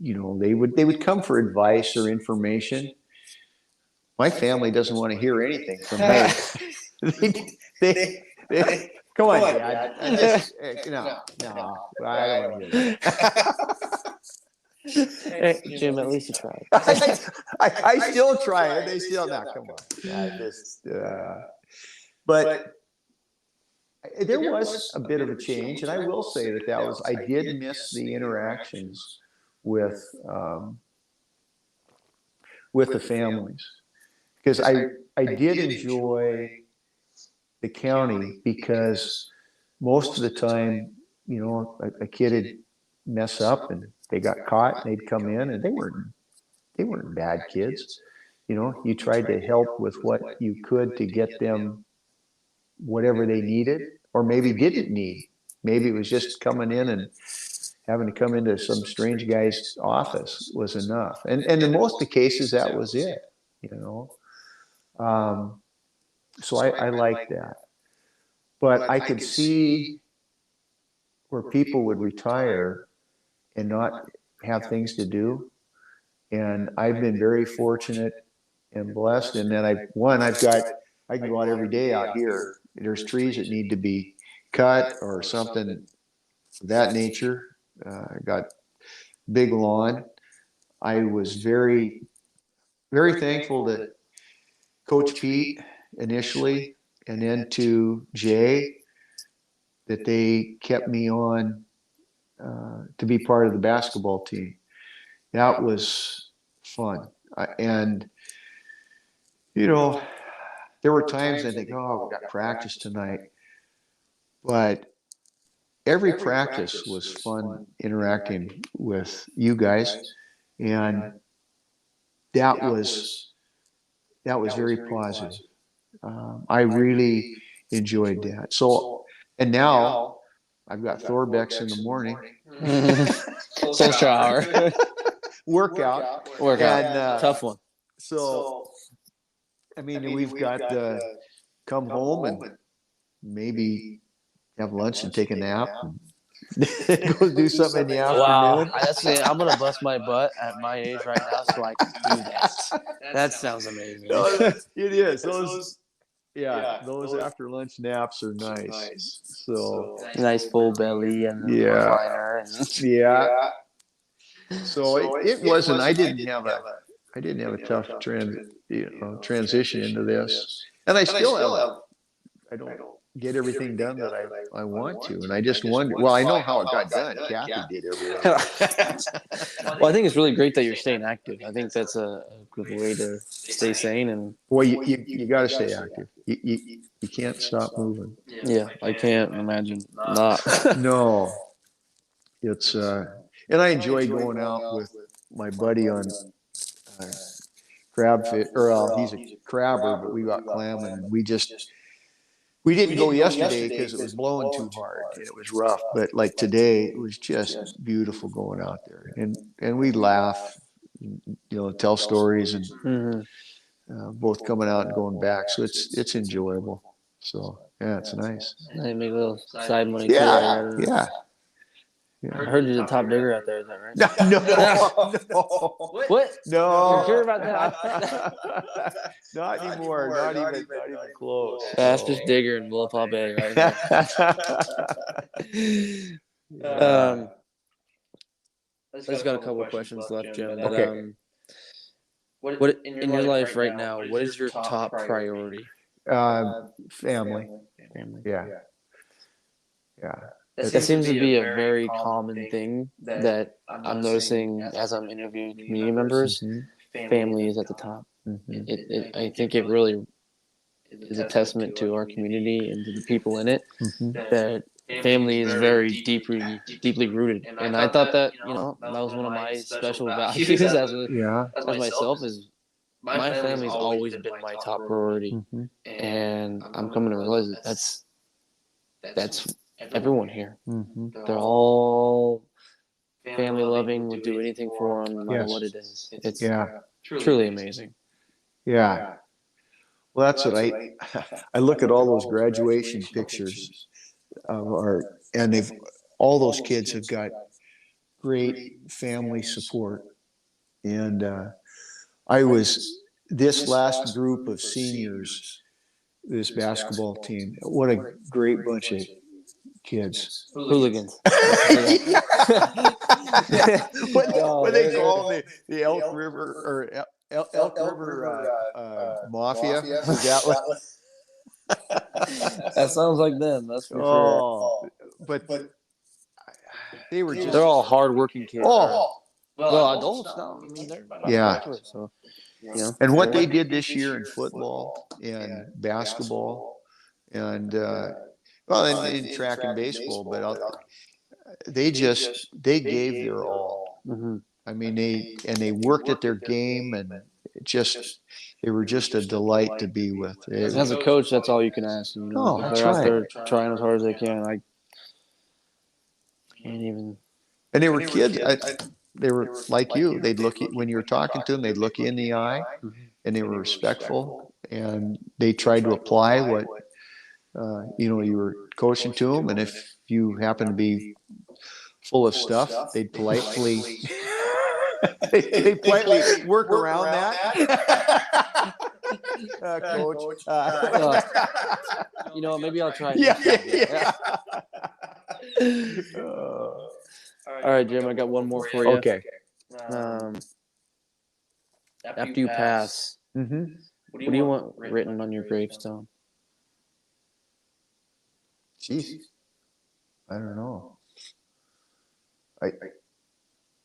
they would come for advice or information. My family doesn't want to hear anything from me. they come on, Dad. No, I don't want to hear that.
Hey, Jim, at least you tried.
I still try, and they still not. Come on, but there was a bit of a change, and I will say that I did miss the interactions with the families, because I did enjoy the county, because most of the time, a kid would mess up and they got caught, and they'd come in, and they weren't bad kids. You tried to help with what you could to get them whatever they needed, or maybe didn't need. Maybe it was just coming in and having to come into some strange guy's office was enough. And in most of the cases, that was it, So I liked that. But I could see where people would retire and not have things to do. And I've been very fortunate and blessed in that I can go out every day out here. There's trees that need to be cut or something of that nature. I got big lawn. I was very, very thankful to Coach Pete initially, and then to Jay, that they kept me on to be part of the basketball team. That was fun. And there were times I think, oh, we got practice tonight. But every practice was fun interacting with you guys. And that was very positive. I really enjoyed that. So, and now I've got Thorbecks in the morning,
Social hour.
workout,
Workout.
and
Tough one.
so I mean we've got come home and maybe have lunch and take a nap. And go do something in the
Wow,
afternoon.
that's it. I'm gonna bust my butt at my age right now so I can do that. That sounds amazing.
It is. Those after lunch naps are nice. So
Nice full belly and
yeah,
recliner. And
yeah. So it wasn't. I didn't have a tough transition into this, and I still have. I don't get everything done that I want to, and I just wonder. Well, I know how it got done. Kathy did everything.
Well, I think it's really great that you're staying active. I think that's a good way to stay sane. And
Well, you got to stay active. You can't stop moving.
yeah, I can't imagine not.
No, it's and I enjoy going out with my buddy on crab fit, or he's a crabber, but we got clamming, and we didn't go yesterday because it was blowing too hard. It was rough, but like today, it was just beautiful going out there, and we laugh, tell stories, and both coming out and going back. So it's enjoyable. So yeah, it's nice.
I make a little side money.
Yeah,
too.
yeah.
I heard you're the top digger out there. Is that right?
No.
What?
No.
You sure about that?
Not anymore. Not even close.
Fastest digger in Willapa Bay, right here. I just got a couple of questions left, Jim. But,
Okay.
what in your life right now? What is your top priority?
Family.
Family.
Yeah.
That seems to be a very common thing that I'm noticing as I'm interviewing community members. Family is at the top. I think it really is a testament to our community and to the people in it that family is very deeply rooted. And I thought that that was one of my special values as myself is my family's always been my top priority, and I'm coming to realize that that's everyone here. They're all family loving, would do anything for them, no matter what it is. It's truly amazing.
Yeah. Well, that's what I look at all those graduation pictures of and all those kids have got great family support. And this last group of seniors, this basketball team, what a great bunch of kids.
Hooligans.
What they call them, the Elk River or Elk River Mafia? Is that what?
That sounds like them. That's for
sure. But they were
they're all hardworking kids.
Oh,
well, adults now. I mean,
yeah.
So,
and what they did this year in football and basketball and in track and baseball, but they gave their all. I mean, they worked at their game, and they were just a delight to be with.
As a coach, that's all you can ask.
That's
they're out
right.
there trying as hard as they can. I can't even.
And they were kids. They were like you. They'd look when you were talking to them. They'd look you in the eye, and they were respectful, and they tried to apply what you were coaching to them. And if you happen to be full of stuff, they'd politely work around that. Coach.
Maybe I'll try.
Yeah.
All right, Jim. I got one more for you.
Okay.
After you pass, what do you want written on your gravestone?
Jeez, I don't know. I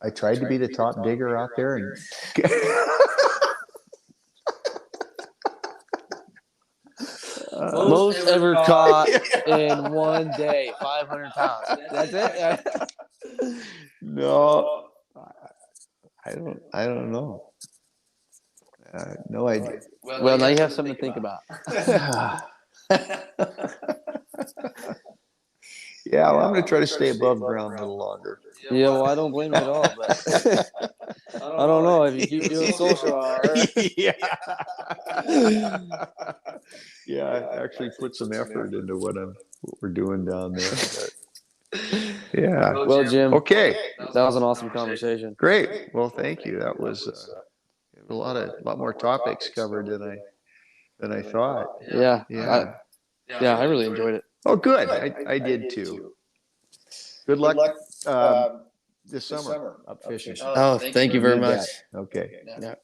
tried to be the top digger out there, and
most ever caught in one day, 500 pounds. That's it.
No, I don't know. No idea.
Well, now you have something to think about.
Yeah, well, I'm going to try to stay above ground a little longer.
Yeah, well, I don't blame you at all, but I don't know if you keep doing social hour.
Yeah. Yeah, I actually put some effort into what we're doing down there. But, yeah.
Well, Jim,
Okay.
that was an awesome conversation.
Great. Well, thank you. That was a lot more topics covered than I thought.
Yeah,
Yeah.
I really enjoyed it.
Oh, good. I did too. Good luck this summer up fishing.
Oh, thank you very
You bet.
much.
Okay.
Yeah.